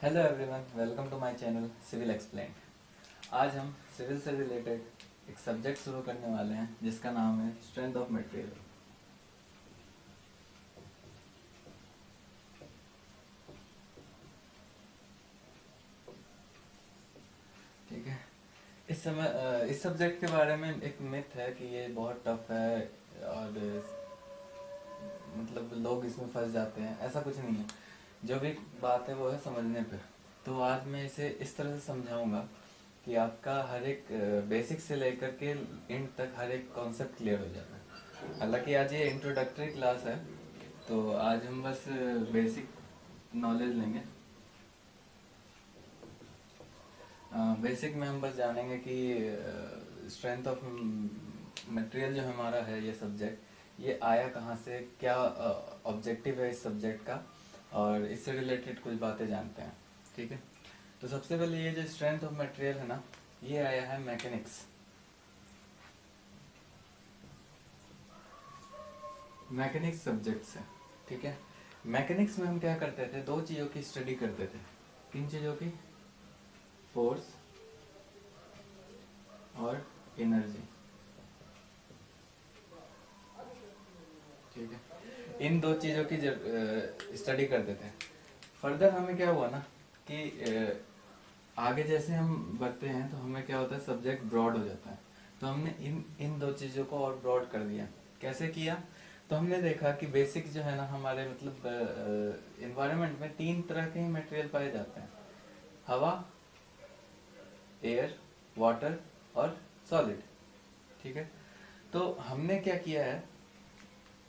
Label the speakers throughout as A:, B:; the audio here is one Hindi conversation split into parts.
A: Hello everyone, welcome to my channel civil explain. आज हम सिविल से रिलेटेड एक सब्जेक्ट शुरू करने वाले हैं जिसका नाम है स्ट्रेंथ ऑफ मटेरियल। ठीक है। इस सब्जेक्ट के बारे में एक मिथ है कि ये बहुत टफ है और मतलब लोग इसमें फंस जाते हैं। ऐसा कुछ नहीं है, जो भी बात है वो है समझने पे। तो आज मैं इसे इस तरह से समझाऊंगा कि आपका हर एक बेसिक से लेकर के एंड तक हर एक कॉन्सेप्ट क्लियर हो जाता है। हालांकि आज ये इंट्रोडक्टरी क्लास है, तो आज हम बस बेसिक नॉलेज लेंगे। बेसिक में हम बस जानेंगे कि स्ट्रेंथ ऑफ मटेरियल जो हमारा है ये सब्जेक्ट, ये आया कहाँ से, क्या ऑब्जेक्टिव है इस सब्जेक्ट का, और इससे रिलेटेड कुछ बातें जानते हैं। ठीक है। तो सबसे पहले ये जो स्ट्रेंथ ऑफ मटेरियल है ना, ये आया है मैकेनिक्स सब्जेक्ट से। ठीक है। मैकेनिक्स में हम क्या करते थे, दो चीज़ों की स्टडी करते थे, तीन चीज़ों की, फोर्स और एनर्जी। ठीक है। इन दो चीज़ों की स्टडी करते थे। फर्दर हमें क्या हुआ ना कि आगे जैसे हम बढ़ते हैं तो हमें क्या होता है, सब्जेक्ट ब्रॉड हो जाता है। तो हमने इन इन दो चीज़ों को और ब्रॉड कर दिया। कैसे किया? तो हमने देखा कि बेसिक जो है ना हमारे मतलब इन्वायरमेंट में तीन तरह के मटेरियल पाए जाते हैं: हवा, एयर, वाटर और सॉलिड। ठीक है। तो हमने क्या किया है,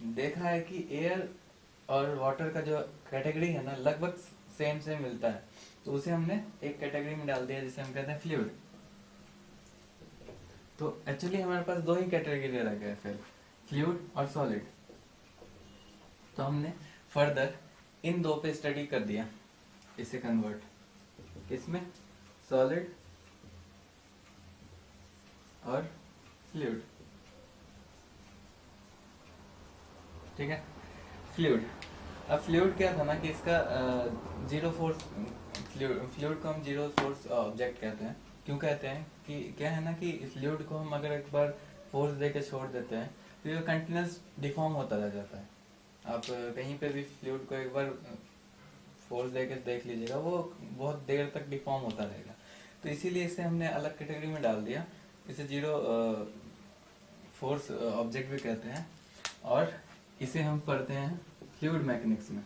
A: देखा है कि एयर और वाटर का जो कैटेगरी है ना लगभग सेम सेम मिलता है, तो उसे हमने एक कैटेगरी में डाल दिया जिसे हम कहते हैं फ्लूइड। तो एक्चुअली हमारे पास दो ही कैटेगरी रह गए फिर, फ्लूइड और सॉलिड। तो हमने फर्दर इन दो पे स्टडी कर दिया, इसे कन्वर्ट किसमें, सॉलिड और फ्लूइड। ठीक है। फ्लूइड, अब फ्लूइड क्या था ना कि इसका जीरो फोर्स, फ्लूइड को हम जीरो फोर्स ऑब्जेक्ट कहते हैं। क्यों कहते हैं कि क्या है ना कि फ्लूइड को हम अगर एक बार फोर्स दे के छोड़ देते हैं तो ये कंटिन्यूस डिफॉर्म होता रह जाता है। आप कहीं पे भी फ्लूइड को एक बार फोर्स दे के देख लीजिएगा, वो बहुत देर तक डिफॉर्म होता रहेगा। तो इसीलिए इसे हमने अलग कैटेगरी में डाल दिया, इसे जीरो फोर्स ऑब्जेक्ट भी कहते हैं। और इसे हम पढ़ते हैं फ्लूइड मैकेनिक्स में।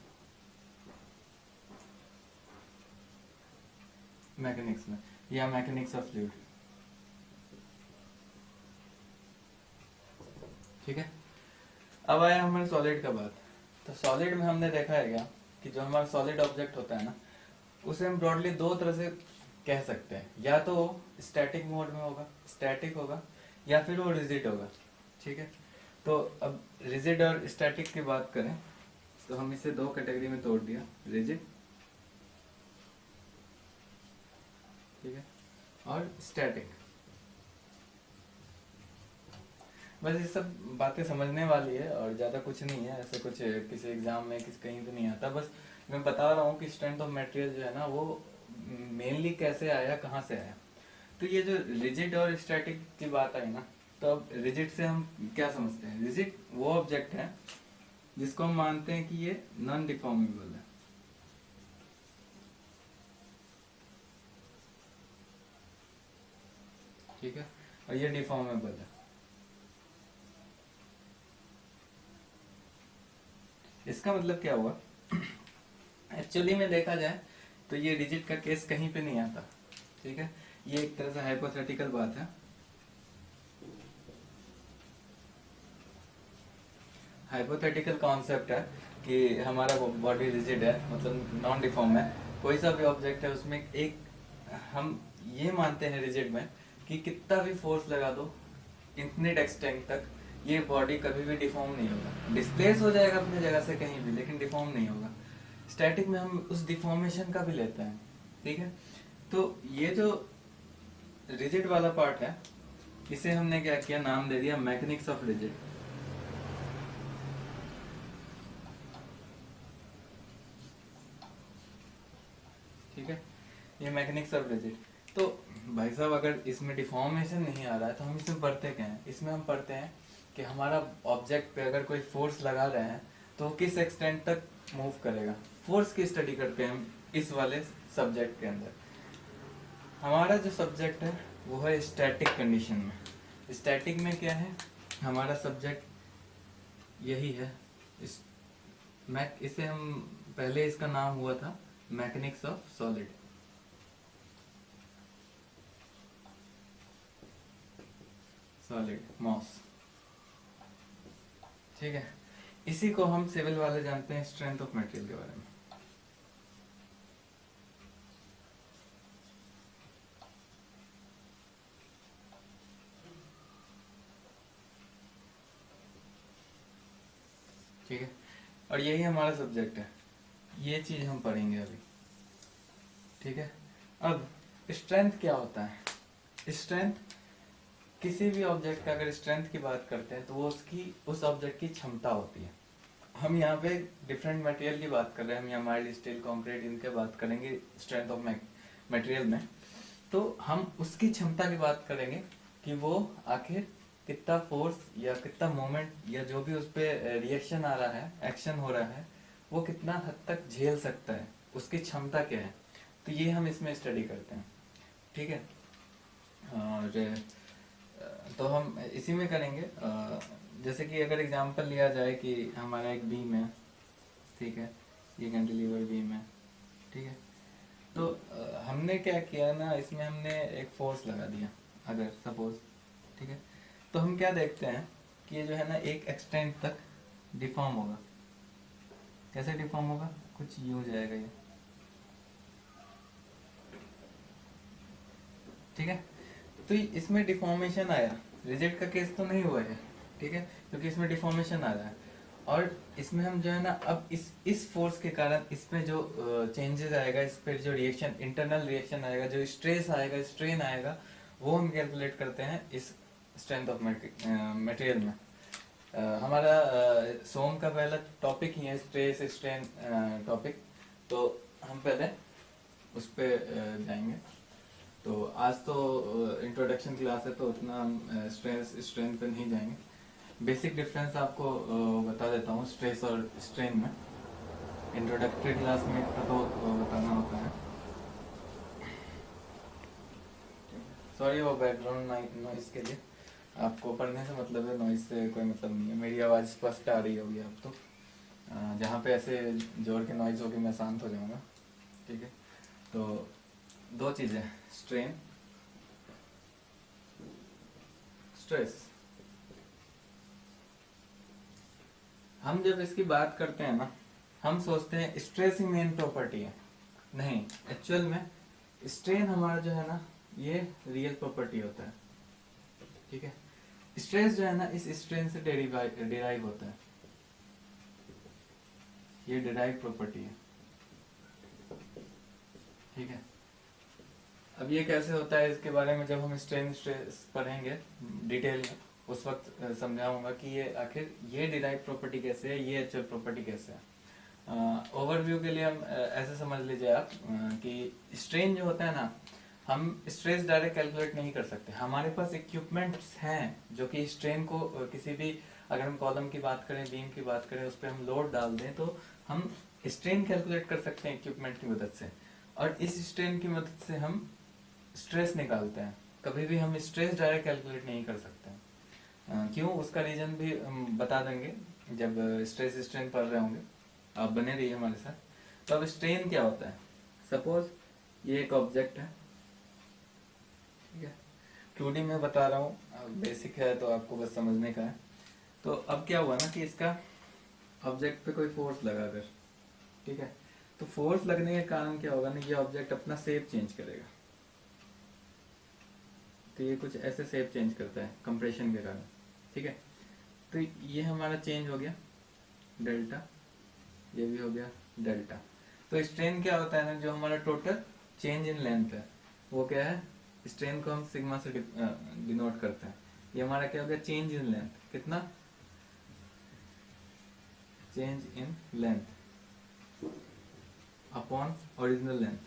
A: या मैकेनिक्स ऑफ फ्लूइड। ठीक है। अब आया हमारे सॉलिड का बात। तो सॉलिड में हमने देखा है क्या कि जो हमारा सॉलिड ऑब्जेक्ट होता है ना, उसे हम ब्रॉडली दो तरह से कह सकते हैं, या तो स्टैटिक मोड में होगा, स्टैटिक होगा, या फिर वो रिजिड होगा। ठीक है। तो अब रिजिड और स्टैटिक की बात करें तो हम इसे दो कैटेगरी में तोड़ दिया, रिजिड, ठीक है, और स्टैटिक। बस ये सब बातें समझने वाली है और ज़्यादा कुछ नहीं है, ऐसे कुछ किसी एग्जाम में किसी कहीं तो नहीं आता। बस मैं बता रहा हूँ कि स्ट्रेंथ ऑफ मटेरियल जो है ना वो मेनली कैसे आया, कहाँ से आया। तो ये जो रिजिड और स्टैटिक की बात आई ना, तो अब रिजिड से हम क्या समझते हैं? रिजिड वो ऑब्जेक्ट है जिसको हम मानते हैं कि ये नॉन डिफॉर्मेबल है। ठीक है। और ये डिफॉर्मेबल है। इसका मतलब क्या हुआ, एक्चुअली में देखा जाए तो ये रिजिड का केस कहीं पे नहीं आता। ठीक है। ये एक तरह से हाइपोथेटिकल बात है। हाइपोथेटिकल कॉन्सेप्ट है कि हमारा बॉडी रिजिड है, मतलब नॉन डिफॉर्म है। कोई सा भी ऑब्जेक्ट है उसमें एक, हम ये मानते हैं रिजिड में कि कितना भी फोर्स लगा दो इतने एक्सटेंट तक ये बॉडी कभी भी डिफॉर्म नहीं होगा। डिस्प्लेस हो जाएगा अपनी जगह से कहीं भी, लेकिन डिफॉर्म नहीं होगा। स्टैटिक में हम उस डिफॉर्मेशन का भी लेते हैं। ठीक है। तो ये जो रिजिड वाला पार्ट है, इसे हमने क्या किया, नाम दे दिया मैकेनिक्स ऑफ रिजिड। ठीक है। ये मैकेनिक्स ऑफ रिजिड। तो भाई साहब अगर इसमें डिफॉर्मेशन नहीं आ रहा है तो हम इसमें पढ़ते क्या हैं? इसमें हम पढ़ते हैं कि हमारा ऑब्जेक्ट पे अगर कोई फोर्स लगा रहे हैं तो वो किस एक्सटेंट तक मूव करेगा, फोर्स की स्टडी करते हैं हम इस वाले सब्जेक्ट के अंदर। हमारा जो सब्जेक्ट है वो है स्टैटिक कंडीशन में। स्टैटिक में क्या है हमारा सब्जेक्ट, यही है इस इसे हम पहले इसका नाम हुआ था mechanics of solid. Solid mass, ठीक है। इसी को हम सिविल वाले जानते हैं स्ट्रेंथ ऑफ मटेरियल के बारे में। ठीक है, और यही हमारा सब्जेक्ट है, ये चीज हम पढ़ेंगे अभी, ठीक है। अब स्ट्रेंथ क्या होता है? स्ट्रेंथ किसी भी ऑब्जेक्ट का अगर स्ट्रेंथ की बात करते हैं तो वो उसकी उस ऑब्जेक्ट की क्षमता होती है। हम यहाँ पे डिफरेंट मटेरियल की बात कर रहे हैं, हम यहाँ माइल्ड स्टील कंक्रीट इनके बात करेंगे स्ट्रेंथ ऑफ मटेरियल में। तो हम उसकी क्षमता की बात करेंगे कि वो आखिर कितना फोर्स या कितना मोमेंट या जो भी उस पर रिएक्शन आ रहा है, एक्शन हो रहा है, वो कितना हद तक झेल सकता है, उसकी क्षमता क्या है। तो ये हम इसमें स्टडी करते हैं, ठीक है। और तो हम इसी में करेंगे। जैसे कि अगर एग्जांपल लिया जाए कि हमारा एक बीम है, ठीक है, ये कैंटिलीवर बीम है, ठीक है। तो हमने क्या किया ना, इसमें हमने एक फोर्स लगा दिया अगर सपोज, ठीक है। तो हम क्या देखते हैं कि ये जो है ना एक एक्सटेंट तक डिफॉर्म होगा। कैसे डिफॉर्म होगा? कुछ यूं जाएगा ये, ठीक है। तो इसमें डिफॉर्मेशन आया, रिजिड का केस तो नहीं हुआ है, ठीक है, क्योंकि इसमें डिफॉर्मेशन आ रहा है। और इसमें हम जो है ना अब इस फोर्स के कारण इसमें जो चेंजेस आएगा, इस पर जो रिएक्शन, इंटरनल रिएक्शन आएगा, जो स्ट्रेस आएगा, स्ट्रेन आएगा, वो हम कैलकुलेट करते हैं इस स्ट्रेंथ ऑफ मटेरियल में। हमारा सोम का पहला टॉपिक ही है स्ट्रेस स्ट्रेन टॉपिक, तो हम पहले उस पर जाएंगे। तो आज तो इंट्रोडक्शन क्लास है तो उतना हम स्ट्रेंथ पे नहीं जाएंगे। बेसिक डिफरेंस आपको बता देता हूँ स्ट्रेस और स्ट्रेन में। इंट्रोडक्टरी क्लास में इतना तो बताना होता है। सॉरी वो बैकग्राउंड नॉइस के लिए, आपको पढ़ने से मतलब है, नॉइस से कोई मतलब नहीं है। मेरी आवाज़ स्पष्ट आ रही होगी आप तो। जहाँ पे ऐसे जोर की नॉइज होगी मैं शांत हो जाऊँगा, ठीक है। तो दो चीज़ें, स्ट्रेन, स्ट्रेस। हम जब इसकी बात करते हैं ना, हम सोचते हैं स्ट्रेस ही मेन प्रॉपर्टी है। नहीं, एक्चुअल में स्ट्रेन हमारा जो है ना ये रियल प्रॉपर्टी होता है, ठीक है। स्ट्रेस जो है ना इस स्ट्रेन से डिराइव होता है, ये डिराइव प्रॉपर्टी है, ठीक है। अब ये कैसे होता है इसके बारे में जब हम स्ट्रेन स्ट्रेस पढ़ेंगे डिटेल में, उस वक्त समझाऊंगा कि ये आखिर ये डिराइव प्रॉपर्टी कैसे है, ये एक्चुअल प्रॉपर्टी कैसे है। ओवरव्यू के लिए हम ऐसे समझ लीजिए आप कि स्ट्रेन जो होता है ना, हम स्ट्रेस डायरेक्ट कैलकुलेट नहीं कर सकते। हमारे पास इक्विपमेंट्स हैं जो कि स्ट्रेन को किसी भी, अगर हम कॉलम की बात करें, बीम की बात करें, उस पर हम लोड डाल दें तो हम स्ट्रेन कैलकुलेट कर सकते हैं इक्विपमेंट की मदद से। और इस स्ट्रेन की मदद से हम स्ट्रेस निकालते हैं। कभी भी हम स्ट्रेस डायरेक्ट कैलकुलेट नहीं कर सकते हैं। क्यों, उसका रीजन भी हम बता देंगे जब स्ट्रेस स्ट्रेन पढ़ रहे होंगे। आप बने रहिए हमारे साथ। तो अब स्ट्रेन क्या होता है? सपोज ये एक ऑब्जेक्ट है, ठीक है, 2D में बता रहा हूँ, बेसिक है तो आपको बस समझने का है। तो अब क्या हुआ ना कि इसका ऑब्जेक्ट पे कोई फोर्स लगा अगर, ठीक है, तो फोर्स लगने के कारण क्या होगा ना, ये ऑब्जेक्ट अपना शेप चेंज करेगा। तो ये कुछ ऐसे शेप चेंज करता है कंप्रेशन के कारण, ठीक है। तो ये हमारा चेंज हो गया डेल्टा, ये भी हो गया डेल्टा। तो स्ट्रेन क्या होता है ना, जो हमारा टोटल चेंज इन लेंथ है वो क्या है, स्ट्रेन को हम सिग्मा से डिनोट करते हैं। ये हमारा क्या हो गया, चेंज इन लेंथ, कितना, change in length upon original length,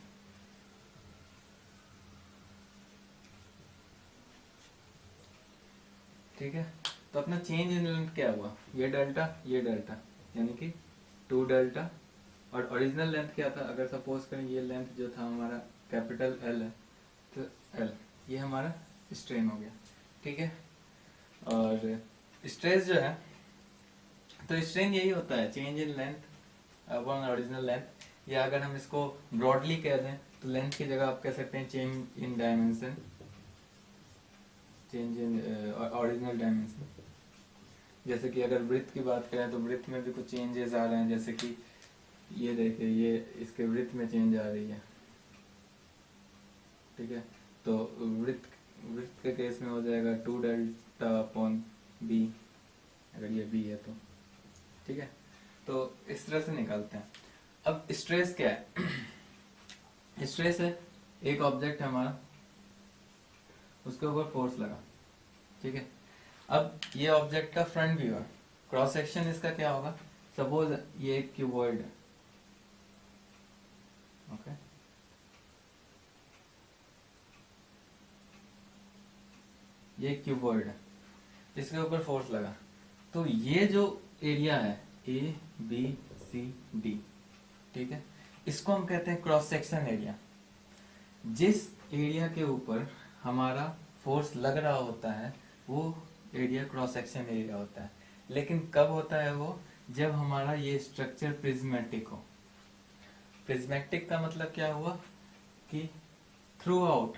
A: ठीक है। तो अपना चेंज इन लेंथ क्या हुआ, ये डेल्टा यानी कि 2 डेल्टा, और ओरिजिनल लेंथ क्या था, अगर सपोज करें ये लेंथ जो था हमारा कैपिटल एल है, तो एल ये हमारा स्ट्रेन हो गया, ठीक है। और स्ट्रेस जो है, तो स्ट्रेन यही होता है, change in length upon original length, या अगर हम इसको ब्रॉडली कह दें तो लेंथ की जगह आप कह सकते हैं change in dimension, change in original dimension. जैसे कि अगर ब्रेथ की बात करें तो ब्रेथ में भी कुछ चेंजेस आ रहे हैं, जैसे कि ये देखिए, ये इसके ब्रेथ में चेंज आ रही है, ठीक है। तो ब्रेथ ब्रेथ के केस में हो जाएगा 2 डेल्टा अपॉन बी, अगर ये बी है तो, ठीक है। तो इस तरह से निकालते हैं। अब स्ट्रेस क्या है? स्ट्रेस है, एक ऑब्जेक्ट है हमारा, उसके ऊपर फोर्स लगा, ठीक है। अब ये ऑब्जेक्ट का फ्रंट व्यू है, क्रॉस सेक्शन इसका क्या होगा, सपोज ये एक क्यूबॉइड है, ओके। ये क्यूबॉइड है, इसके ऊपर फोर्स लगा, तो ये जो एरिया है ए बी सी डी, ठीक है, इसको हम कहते हैं क्रॉस सेक्शन एरिया। जिस एरिया के ऊपर हमारा फोर्स लग रहा होता है वो एरिया क्रॉस सेक्शन एरिया होता है। लेकिन कब होता है वो, जब हमारा ये स्ट्रक्चर प्रिज्मेटिक हो। प्रिज्मेटिक का मतलब क्या हुआ कि थ्रू आउट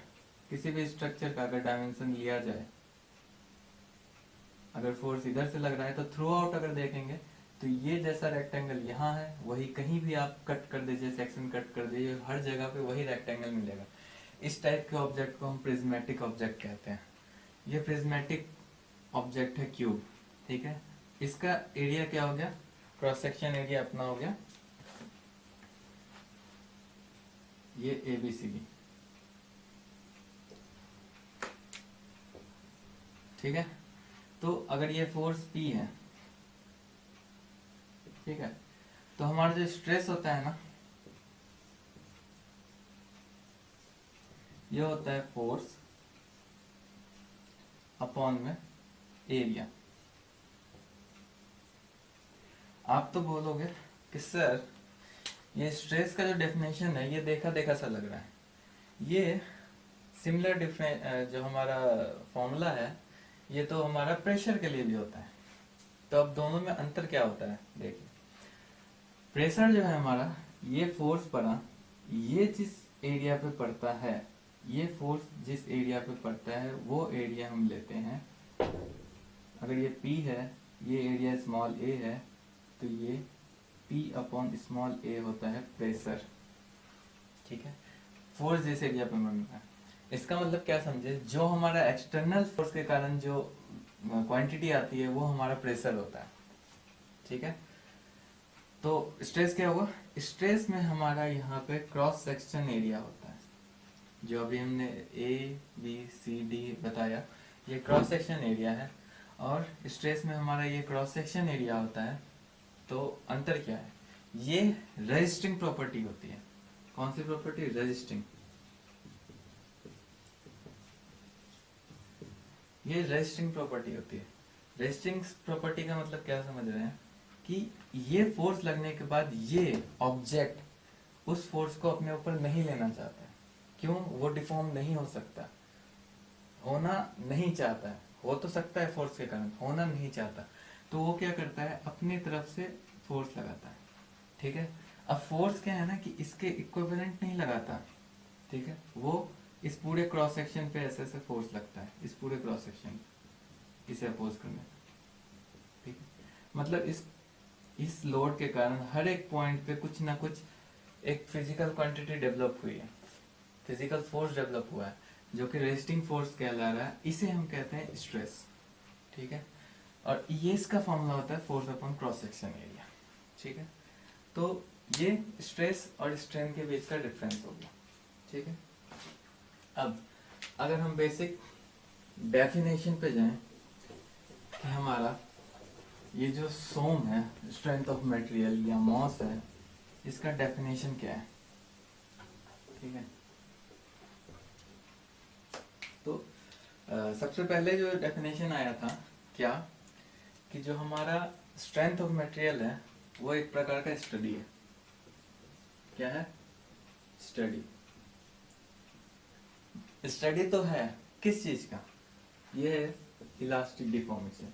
A: किसी भी स्ट्रक्चर का अगर डायमेंशन लिया जाए, अगर फोर्स इधर से लग रहा है तो थ्रू आउट अगर देखेंगे तो ये जैसा रेक्टेंगल यहाँ है, वही कहीं भी आप कट कर दीजिए, सेक्शन कट कर दीजिए, हर जगह पे वही रेक्टेंगल मिलेगा। इस टाइप के ऑब्जेक्ट को हम प्रिज्मेटिक ऑब्जेक्ट कहते हैं। ये प्रिज्मेटिक ऑब्जेक्ट है क्यूब, ठीक है। इसका एरिया क्या हो गया, क्रॉस सेक्शन एरिया अपना हो गया ये ABCD, ठीक है। तो अगर ये फोर्स P है, ठीक है, तो हमारा जो स्ट्रेस होता है ना, ये होता है फोर्स अपॉन में एरिया। आप तो बोलोगे कि सर ये स्ट्रेस का जो डेफिनेशन है ये देखा देखा सा लग रहा है, ये सिमिलर डिफरेंस जो हमारा फॉर्मूला है ये तो हमारा प्रेशर के लिए भी होता है। तो अब दोनों में अंतर क्या होता है, देखिए प्रेशर जो है हमारा, ये फोर्स पड़ा, ये जिस एरिया पे पड़ता है, ये फोर्स जिस एरिया पे पड़ता है वो एरिया हम लेते हैं। अगर ये P है, ये एरिया स्मॉल a है, तो ये P अपॉन स्मॉल a होता है प्रेशर, ठीक है। फोर्स जिस एरिया पे बनता है, इसका मतलब क्या समझे, जो हमारा एक्सटर्नल फोर्स के कारण जो क्वांटिटी आती है वो हमारा प्रेशर होता है, ठीक है। तो स्ट्रेस क्या होगा, स्ट्रेस में हमारा यहाँ पे क्रॉस सेक्शन एरिया होता है, जो अभी हमने ABCD बताया, ये क्रॉस सेक्शन एरिया है, और स्ट्रेस में हमारा ये क्रॉस सेक्शन एरिया होता है। तो अंतर क्या है, ये रेजिस्टिंग प्रॉपर्टी होती है। कौन सी प्रॉपर्टी, रेजिस्टिंग। ये रेजिस्टिंग प्रॉपर्टी होती है। रेजिस्टिंग प्रॉपर्टी का मतलब क्या समझ रहे हैं कि ये फोर्स लगने के बाद ये ऑब्जेक्ट उस फोर्स को अपने ऊपर नहीं लेना चाहता है। क्यों, वो डिफॉर्म नहीं हो सकता, होना नहीं चाहता है, हो तो सकता है फोर्स के कारण, होना नहीं चाहता, तो वो क्या करता है, अपनी तरफ से फोर्स लगाता है, ठीक है। अब फोर्स क्या है ना कि इसके इक्विवेलेंट नहीं लगाता, ठीक है, वो इस पूरे क्रॉस सेक्शन पे ऐसे ऐसे फोर्स लगता है, इस पूरे क्रॉस सेक्शन इसे अपोज करने, ठीक है। मतलब इस लोड के कारण हर एक पॉइंट पे कुछ ना कुछ एक फिजिकल क्वांटिटी डेवलप हुई है, फिजिकल फोर्स डेवलप हुआ है, जो कि रेजिस्टिंग फोर्स कहला रहा है, इसे हम कहते हैं स्ट्रेस, ठीक है। और ये इसका फॉर्मूला होता है force upon cross section area, ठीक है। तो ये स्ट्रेस और स्ट्रेन के बीच का डिफरेंस हो गया, ठीक है। अब अगर हम बेसिक डेफिनेशन पे जाएं कि हमारा ये जो सोम है, स्ट्रेंथ ऑफ मटेरियल या मॉस है, इसका डेफिनेशन क्या है, ठीक है। तो सबसे पहले जो डेफिनेशन आया था क्या कि जो हमारा स्ट्रेंथ ऑफ मटेरियल है वो एक प्रकार का स्टडी है। क्या है? स्टडी। स्टडी तो है किस चीज का? ये है इलास्टिक डिफॉर्मेशन।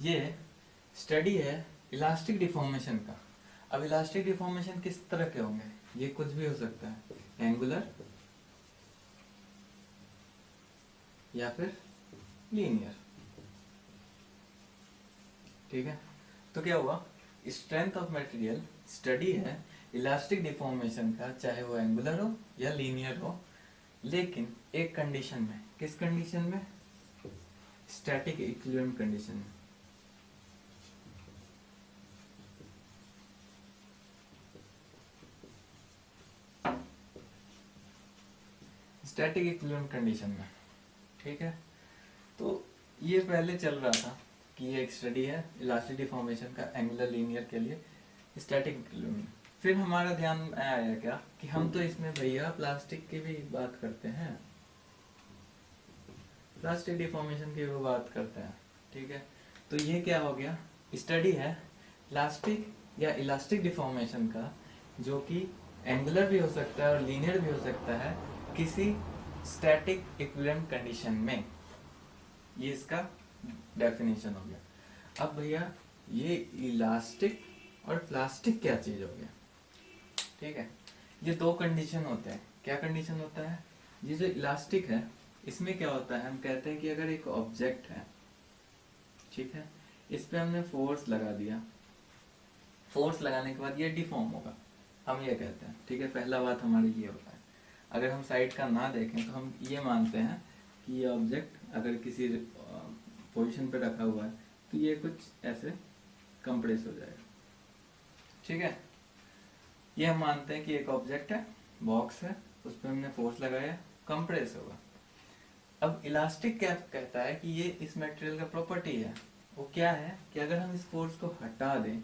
A: ये स्टडी है इलास्टिक डिफॉर्मेशन का। अब इलास्टिक डिफॉर्मेशन किस तरह के होंगे? ये कुछ भी हो सकता है, एंगुलर या फिर लीनियर। ठीक है, तो क्या हुआ? स्ट्रेंथ ऑफ मटेरियल स्टडी है इलास्टिक डिफॉर्मेशन का, चाहे वो एंगुलर हो या लीनियर हो, लेकिन एक कंडीशन में। किस कंडीशन में? स्टैटिक इक्विलिब्रियम कंडीशन में। स्टैटिक इक्विलिब्रियम कंडीशन में। ठीक है, तो ये पहले चल रहा था कि ये एक स्टडी है इलास्टिक डिफॉर्मेशन का एंगुलर लीनियर के लिए स्टैटिक इक्विलिब्रियम। फिर हमारा ध्यान में आया क्या कि हम तो इसमें भैया प्लास्टिक की भी बात करते हैं, प्लास्टिक डिफॉर्मेशन की भी बात करते हैं। ठीक है, तो ये क्या हो गया? स्टडी है प्लास्टिक या इलास्टिक डिफॉर्मेशन का, जो कि एंगुलर भी हो सकता है और लीनियर भी हो सकता है किसी स्टैटिक इक्विलिब्रियम कंडीशन में। ये इसका डेफिनेशन हो गया। अब भैया ये इलास्टिक और प्लास्टिक क्या चीज हो गया? ठीक है, ये दो कंडीशन होते हैं। क्या कंडीशन होता है? ये जो इलास्टिक है इसमें क्या होता है, हम कहते हैं कि अगर एक ऑब्जेक्ट है, ठीक है, इस पे हमने फोर्स लगा दिया, फोर्स लगाने के बाद ये डिफॉर्म होगा, हम ये कहते हैं। ठीक है, पहला बात हमारी ये होता है। अगर हम साइड का ना देखें तो हम ये मानते हैं कि ये ऑब्जेक्ट अगर किसी पोजीशन पे रखा हुआ है तो ये कुछ ऐसे कंप्रेस हो जाएगा। ठीक है, ये हम मानते हैं कि एक ऑब्जेक्ट है, बॉक्स है, उस पर हमने फोर्स लगाया, कंप्रेस होगा। अब इलास्टिक क्या कहता है कि ये इस मटेरियल का प्रॉपर्टी है। वो क्या है कि अगर हम इस फोर्स को हटा दें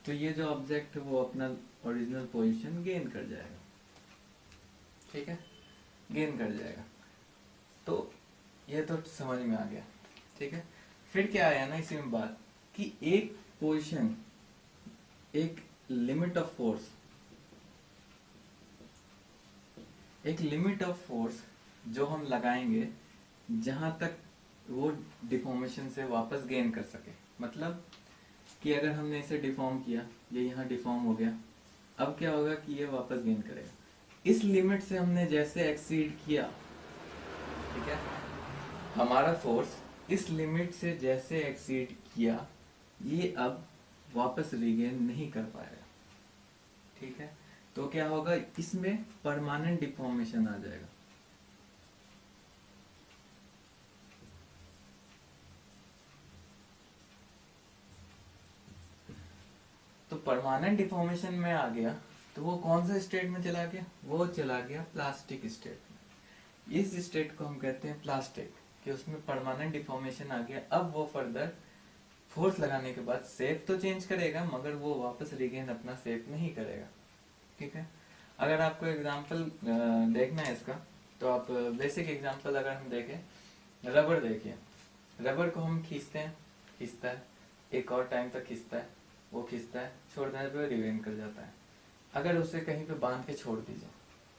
A: तो ये जो ऑब्जेक्ट है वो अपना ओरिजिनल पोजीशन गेन कर जाएगा। ठीक है, गेन कर जाएगा। तो ये तो समझ में आ गया। ठीक है, फिर क्या आया ना इसी में बात कि एक पोजीशन, एक लिमिट ऑफ फोर्स, एक लिमिट ऑफ फोर्स जो हम लगाएंगे जहां तक वो डिफॉर्मेशन से वापस गेन कर सके। मतलब कि अगर हमने इसे डिफॉर्म किया, ये यहाँ डिफॉर्म हो गया, अब क्या होगा कि ये वापस गेन करेगा। इस लिमिट से हमने जैसे एक्सीड किया, ठीक है, हमारा फोर्स इस लिमिट से जैसे एक्सीड किया, ये अब वापस रिगेन नहीं कर पाएगा। ठीक है, तो क्या होगा? इसमें परमानेंट डिफॉर्मेशन आ जाएगा। तो परमानेंट डिफॉर्मेशन में आ गया तो वो कौन सा स्टेट में चला गया? वो चला गया प्लास्टिक स्टेट में। इस स्टेट को हम कहते हैं प्लास्टिक, कि उसमें परमानेंट डिफॉर्मेशन आ गया। अब वो फर्दर फोर्स लगाने के बाद शेप तो चेंज करेगा मगर वो वापस रिगेन अपना शेप नहीं करेगा। ठीक है, अगर आपको एग्जांपल देखना है इसका तो आप बेसिक एग्जांपल अगर हम देखें, रबर देखिए। रबर को हम खींचते हैं, खींचता है, एक और टाइम तक खींचता है, वो खींचता है, छोड़ देने पे रिवेन कर जाता है। अगर उसे कहीं पे बांध के छोड़ दीजिए,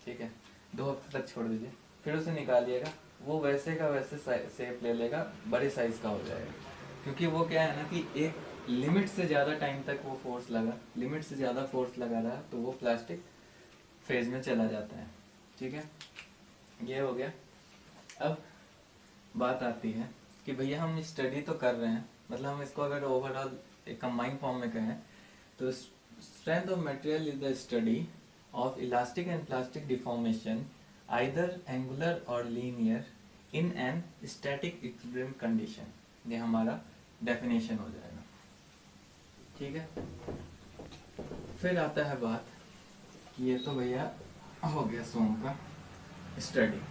A: ठीक है, 2 हफ्ते तक छोड़ दीजिए, फिर उसे निकालिएगा, वो वैसे का वैसे शेप ले लेगा, बड़े साइज का हो जाएगा। क्योंकि वो क्या है ना कि एक लिमिट से ज़्यादा टाइम तक वो फोर्स लगा, लिमिट से ज़्यादा फोर्स लगा रहा तो वो प्लास्टिक फेज में चला जाता है। ठीक है, ये हो गया। अब बात आती है कि भैया हम स्टडी तो कर रहे हैं, मतलब हम इसको अगर ओवरऑल एक कंबाइन फॉर्म में कहें तो strength of material is the study of elastic and plastic deformation either angular और linear in an static equilibrium condition. ये हमारा डेफिनेशन हो जाएगा। ठीक है, फिर आता है बात कि ये तो भैया हो गया सॉन्ग का स्टडी,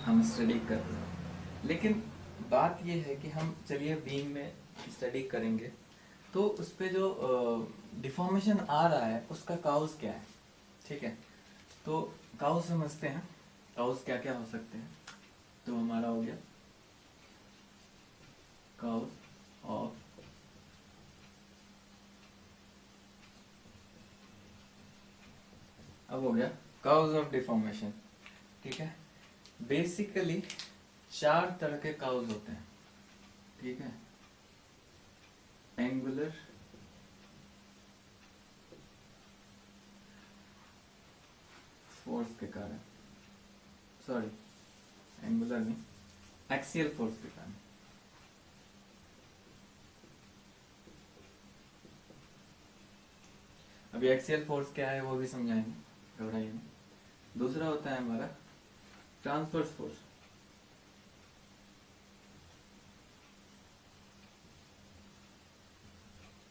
A: हम स्टडी कर रहे हैं, लेकिन बात ये है कि हम चलिए बीम में स्टडी करेंगे तो उस पे जो डिफॉर्मेशन आ रहा है उसका काउज क्या है? ठीक है, तो काउस समझते हैं, काउस क्या क्या हो सकते हैं। तो हमारा हो गया काउस ऑफ अब हो गया काउस ऑफ डिफॉर्मेशन। ठीक है, बेसिकली 4 तरह के काउस होते हैं। ठीक है, एंगुलर, फोर्स के कारण, सॉरी एंगुलर नहीं, एक्सियल फोर्स के कारण। अभी एक्सियल फोर्स क्या है वो भी समझाएंगे, घबराइए नहीं। दूसरा होता है हमारा ट्रांसवर्स फोर्स।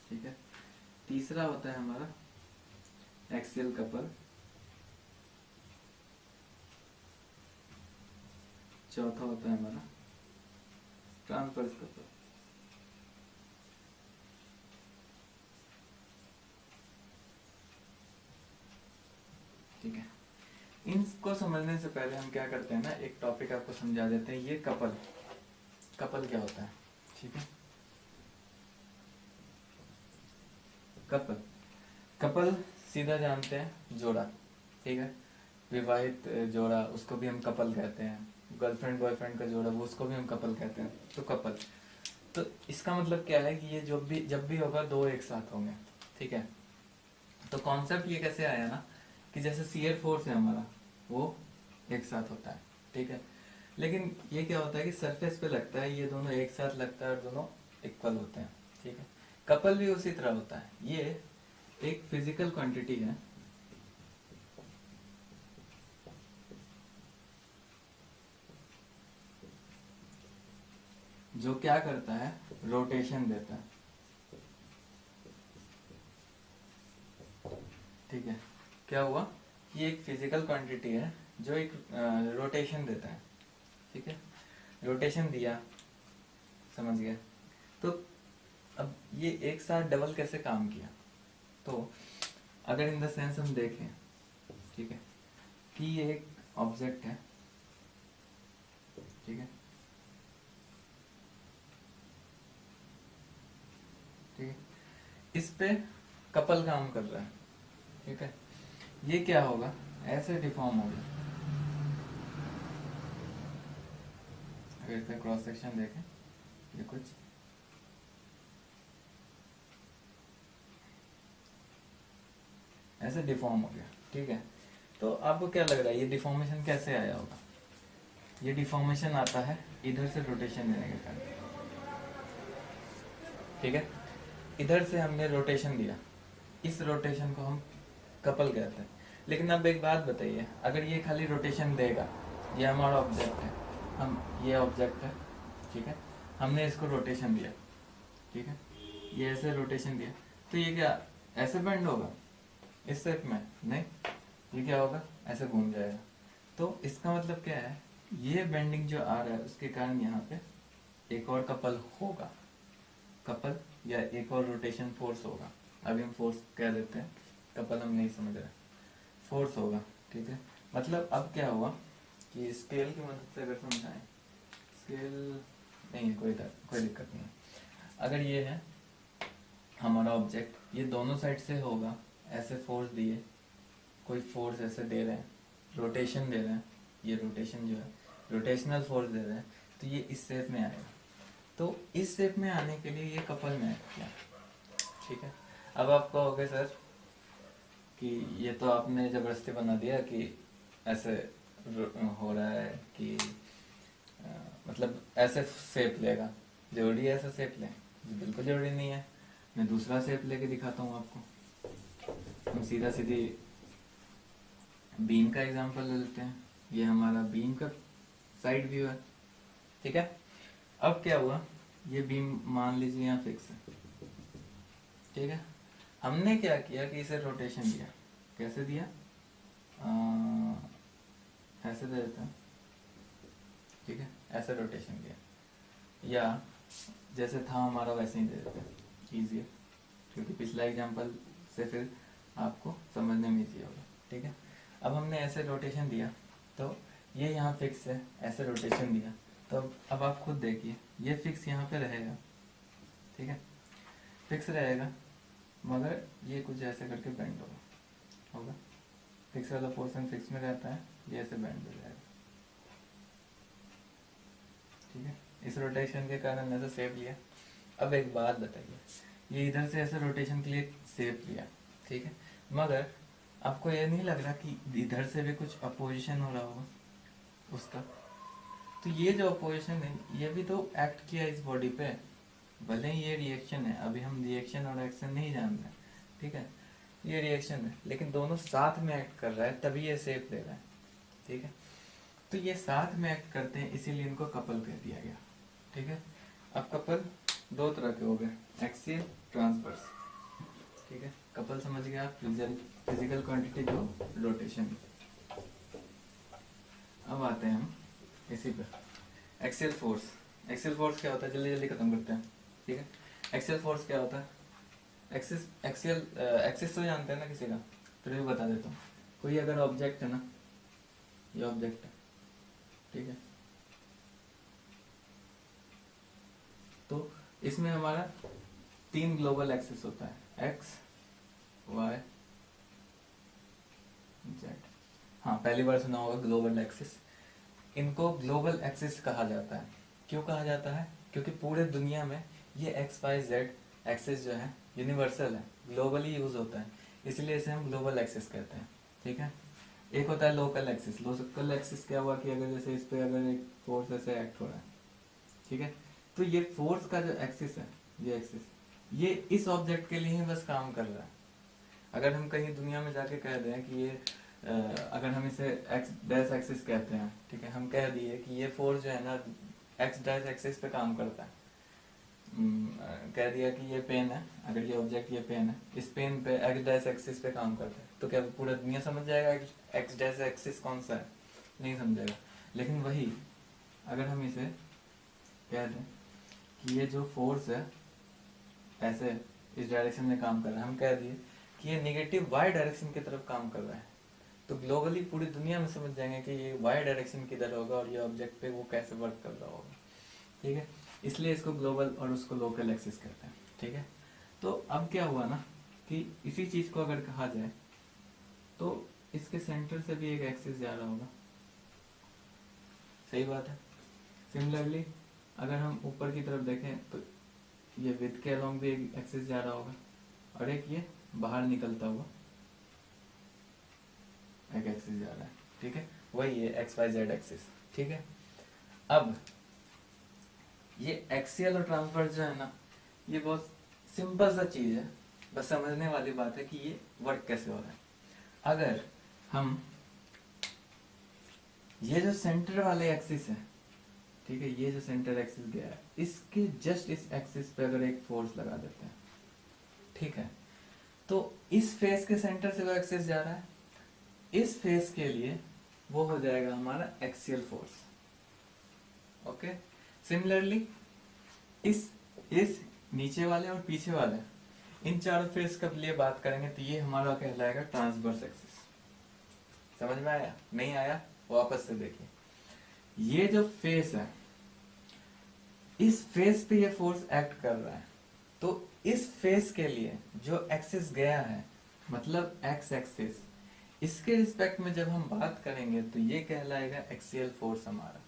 A: ठीक है, तीसरा होता है हमारा एक्सियल कपल। चौथा होता है हमारा ट्रांसवर्स कपल। ठीक है, इनको समझने से पहले हम क्या करते हैं ना, एक टॉपिक आपको समझा देते हैं। ये कपल, कपल क्या होता है। ठीक है, कपल, कपल सीधा जानते हैं जोड़ा। ठीक है, विवाहित जोड़ा उसको भी हम कपल कहते हैं, गर्लफ्रेंड बॉयफ्रेंड का जोड़ा वो उसको भी हम कपल कहते हैं। तो कपल, तो इसका मतलब क्या है कि ये जब भी होगा दो एक साथ होंगे। ठीक है, तो कॉन्सेप्ट ये कैसे आया ना कि जैसे शियर फोर्स है हमारा वो एक साथ होता है। ठीक है, लेकिन ये क्या होता है कि सरफेस पे लगता है, ये दोनों एक साथ लगता है और दोनों इक्वल होते हैं। ठीक है, कपल भी उसी तरह होता है। ये एक फिजिकल क्वांटिटी है जो क्या करता है, रोटेशन देता है। ठीक है, क्या हुआ, ये एक फिजिकल क्वांटिटी है जो एक रोटेशन देता है। ठीक है, रोटेशन दिया, समझ गया। तो अब ये एक साथ डबल कैसे काम किया, तो अगर इन द सेंस हम देखें, ठीक है, कि ये एक ऑब्जेक्ट है। ठीक है, ठीक है, इस पे कपल काम कर रहा है। ठीक है, ये क्या होगा, ऐसे डिफॉर्म होगा। अगर इसका क्रॉस सेक्शन देखें, ये कुछ ऐसे डिफॉर्म हो गया। ठीक है, तो आपको क्या लग रहा है ये डिफॉर्मेशन कैसे आया होगा। ये डिफॉर्मेशन आता है इधर से रोटेशन देने के कारण। ठीक है, इधर से हमने रोटेशन दिया, इस रोटेशन को हम कपल कहते हैं। लेकिन अब एक बात बताइए, अगर ये खाली रोटेशन देगा, ये हमारा ऑब्जेक्ट है, हम ये ऑब्जेक्ट है। ठीक है, हमने इसको रोटेशन दिया। ठीक है, ये ऐसे रोटेशन दिया, तो ये क्या ऐसे बेंड होगा इस शेप में, नहीं, ये क्या होगा, ऐसे घूम जाएगा। तो इसका मतलब क्या है, ये बेंडिंग जो आ रहा है उसके कारण यहाँ पे एक और कपल होगा, कपल या एक और रोटेशन फोर्स होगा। अभी हम फोर्स कह देते हैं, कपल हम नहीं समझ रहे, फोर्स होगा। ठीक है, मतलब अब क्या हुआ कि स्केल की मदद से अगर समझाएं, स्केल नहीं, कोई दिक्कत नहीं है। अगर ये है हमारा ऑब्जेक्ट, ये दोनों साइड से होगा, ऐसे फोर्स दिए, कोई फोर्स ऐसे दे रहे हैं, रोटेशन दे रहे हैं, ये रोटेशन जो है रोटेशनल फोर्स दे रहे हैं, तो ये इस शेप में आएगा। तो इस शेप में आने के लिए ये कपल में किया। ठीक है, अब आप कहोगे सर कि ये तो आपने जबरदस्ती बना दिया कि ऐसे हो रहा है कि मतलब ऐसे शेप लेगा, जरूरी है ऐसा शेप ले, बिल्कुल जरूरी नहीं है। मैं दूसरा शेप लेके दिखाता हूँ आपको। हम सीधा सीधी बीम का एग्जांपल ले लेते हैं। ये हमारा बीम का साइड व्यू है। ठीक है, अब क्या हुआ, ये बीम मान लीजिए यहाँ फिक्स है। ठीक है, हमने क्या किया कि इसे रोटेशन दिया। कैसे दिया, ऐसे दे देते हैं। ठीक है, ऐसे रोटेशन दिया, या जैसे था हमारा वैसे ही दे देते हैं, ईजी है, क्योंकि पिछला एग्जांपल से फिर आपको समझने में ईजी होगा। ठीक है। अब हमने ऐसे रोटेशन दिया तो ये यहाँ फिक्स है, ऐसे रोटेशन दिया तो अब आप खुद देखिए ये फिक्स यहाँ पे रहेगा, ठीक है, फिक्स रहेगा, मगर ये कुछ ऐसे करके बेंड होगा, फिक्स वाला पोर्शन फिक्स में रहता है, ये ऐसे बेंड हो जाएगा, ठीक है। इस रोटेशन के कारण ऐसा शेप लिया। अब एक बात बताइए, ये इधर से ऐसे रोटेशन के लिए शेप लिया, ठीक है, मगर आपको ये नहीं लग रहा कि इधर से भी कुछ अपोजिशन हो रहा होगा उसका? तो ये जो अपोजिशन है ये भी तो एक्ट किया इस बॉडी पे, भले ही ये रिएक्शन है, अभी हम रिएक्शन और एक्शन नहीं जान रहे, ठीक है, ये रिएक्शन है लेकिन दोनों साथ में एक्ट कर रहा है तभी ये शेप ले रहा है, ठीक है। तो ये साथ में एक्ट करते हैं इसीलिए इनको कपल कह दिया गया, ठीक है। अब कपल दो तरह के हो गए, एक्सियल, ट्रांसवर्स, ठीक है। कपल समझ गए आप, फिजिकल क्वांटिटी जो रोटेशन। अब आते हैं हम इसी पर, एक्सियल फोर्स। एक्सियल फोर्स क्या होता है, जल्दी जल्दी खत्म करते हैं, ठीक है। एक्सियल फोर्स क्या होता है, एक्सिस तो जानते हैं ना किसी का, फिर भी बता देता हूँ। कोई अगर ऑब्जेक्ट है ना, ये ऑब्जेक्ट है, ठीक है, तो इसमें हमारा 3 ग्लोबल एक्सिस होता है, एक्स, वाई, जेड। हाँ, पहली बार सुना होगा ग्लोबल एक्सिस। इनको ग्लोबल एक्सिस कहा जाता है। क्यों कहा जाता है? क्योंकि पूरे दुनिया में ये एक्स वाई जेड एक्सिस जो है यूनिवर्सल है, ग्लोबली यूज होता है, इसलिए इसे हम ग्लोबल एक्सिस कहते हैं, ठीक है। एक होता है लोकल एक्सिस। लोकल एक्सिस क्या हुआ कि अगर जैसे इस पे अगर एक फोर्स ऐसे एक्ट हो रहा है, ठीक है, तो ये फोर्स का जो एक्सिस है, ये एक्सिस, ये इस ऑब्जेक्ट के लिए ही बस काम कर रहा है। अगर हम कहीं दुनिया में जाके कह दें कि ये अगर हम इसे एक्स डैश एक्सिस कहते हैं, ठीक है, हम कह दिए कि ये फोर्स जो है ना एक्स डैश एक्सिस पे काम करता है, कह दिया कि ये पेन है, अगर ये ऑब्जेक्ट ये पेन है, इस पेन पे एक्स डैश एक्सिस पे काम करता है, तो क्या पूरा दुनिया समझ जाएगा एक्स डैश एक्सिस कौन सा है? नहीं समझेगा। लेकिन वही अगर हम इसे कह दें कि ये जो फोर्स है ऐसे इस डायरेक्शन में काम कर रहा है, हम कह दिए कि ये नेगेटिव वाई डायरेक्शन की तरफ काम कर रहा है, तो ग्लोबली पूरी दुनिया में समझ जाएंगे कि ये वाई डायरेक्शन किधर होगा और ये ऑब्जेक्ट पे वो कैसे वर्क कर रहा होगा, ठीक है। इसलिए इसको ग्लोबल और उसको लोकल एक्सिस कहते हैं, ठीक है। तो अब क्या हुआ ना कि इसी चीज को अगर कहा जाए तो इसके सेंटर से भी एक एक्सिस जा रहा होगा, सही बात है। सिमिलरली अगर हम ऊपर की तरफ देखें तो ये विथ के अलोंग भी एक एक्सिस जा रहा होगा, और एक ये बाहर निकलता हुआ एक एक्सिस जा रहा है, ठीक है, वही है एक्स वाई जेड एक्सिस, ठीक है। अब ये एक्सियल और ट्रांसवर्स जो है ना, ये बहुत सिंपल सा चीज है, बस समझने वाली बात है कि ये वर्क कैसे हो रहा है। अगर हम ये जो सेंटर वाले एक्सिस है, ठीक है, ये जो सेंटर एक्सिस गया है, इसके जस्ट इस एक्सिस पे अगर एक फोर्स लगा देते हैं, ठीक है, तो इस फेस के सेंटर से वो एक्सिस जा रहा है, इस फेस के लिए वो हो जाएगा हमारा एक्सियल फोर्स, ओके। सिमिलरली इस नीचे वाले और पीछे वाले इन चारों फेस के लिए बात करेंगे तो ये हमारा कहलाएगा ट्रांसवर्स एक्सिस। समझ में आया? नहीं आया वापस से देखिए, ये जो फेस है, इस फेस पे ये फोर्स एक्ट कर रहा है, तो इस फेस के लिए जो एक्सिस गया है, मतलब एक्स एक्सिस, इसके रिस्पेक्ट में जब हम बात करेंगे तो ये कहलाएगा एक्सियल फोर्स हमारा,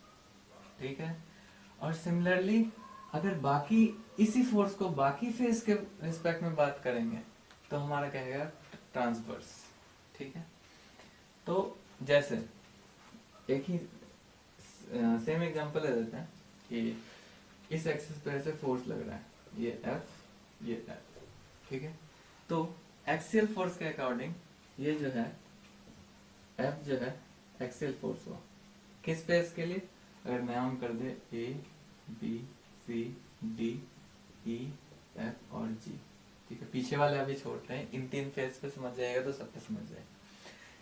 A: ठीक है। और सिमिलरली अगर बाकी इसी फोर्स को बाकी फेस के रिस्पेक्ट में बात करेंगे तो हमारा कहेगा ट्रांसवर्स, ठीक है। तो जैसे एक ही सेम एग्जांपल ले लेते हैं कि इस एक्सिस पे ऐसे फोर्स लग रहा है, ये F, ठीक है। तो एक्सियल फोर्स के अकॉर्डिंग ये जो है F जो है एक्सियल फोर्स हुआ किस फेस के लिए? अगर नाम कर दे A, B, C, D, E, F और G, ठीक है, पीछे वाले अभी छोड़ते हैं, इन 3 फेस पे समझ जाएगा तो सब पे समझ जाएगा।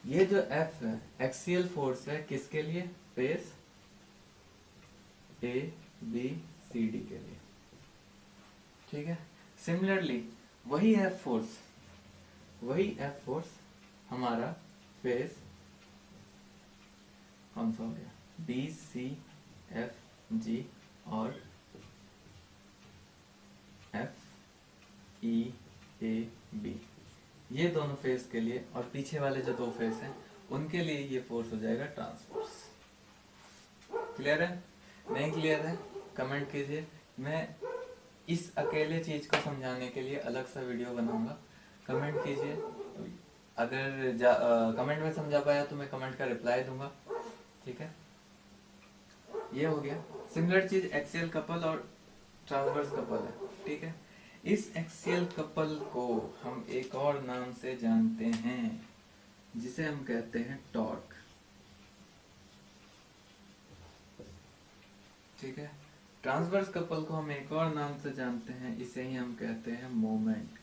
A: ये जो F है एक्सियल फोर्स है किसके लिए? Face A, B, C, D के लिए, ठीक है। सिमिलरली वही F फोर्स हमारा फेस कौन सा हो गया, बी सी एफ जी और एफ ई ए बी, ये दोनों फेस के लिए, और पीछे वाले जो दो फेस हैं उनके लिए ये फोर्स हो जाएगा ट्रांसफोर्स। क्लियर है? नहीं क्लियर है कमेंट कीजिए। मैं इस अकेले चीज को समझाने के लिए अलग सा वीडियो बनाऊंगा, कमेंट कीजिए। अगर कमेंट में समझा पाया तो मैं कमेंट का रिप्लाई दूंगा, ठीक है। ये हो गया। सिमिलर चीज एक्सियल कपल और ट्रांसवर्स कपल है, ठीक है। इस एक्सियल कपल को हम एक और नाम से जानते हैं जिसे हम कहते हैं टॉर्क, ठीक है। ट्रांसवर्स कपल को हम एक और नाम से जानते हैं, इसे ही हम कहते हैं मोमेंट,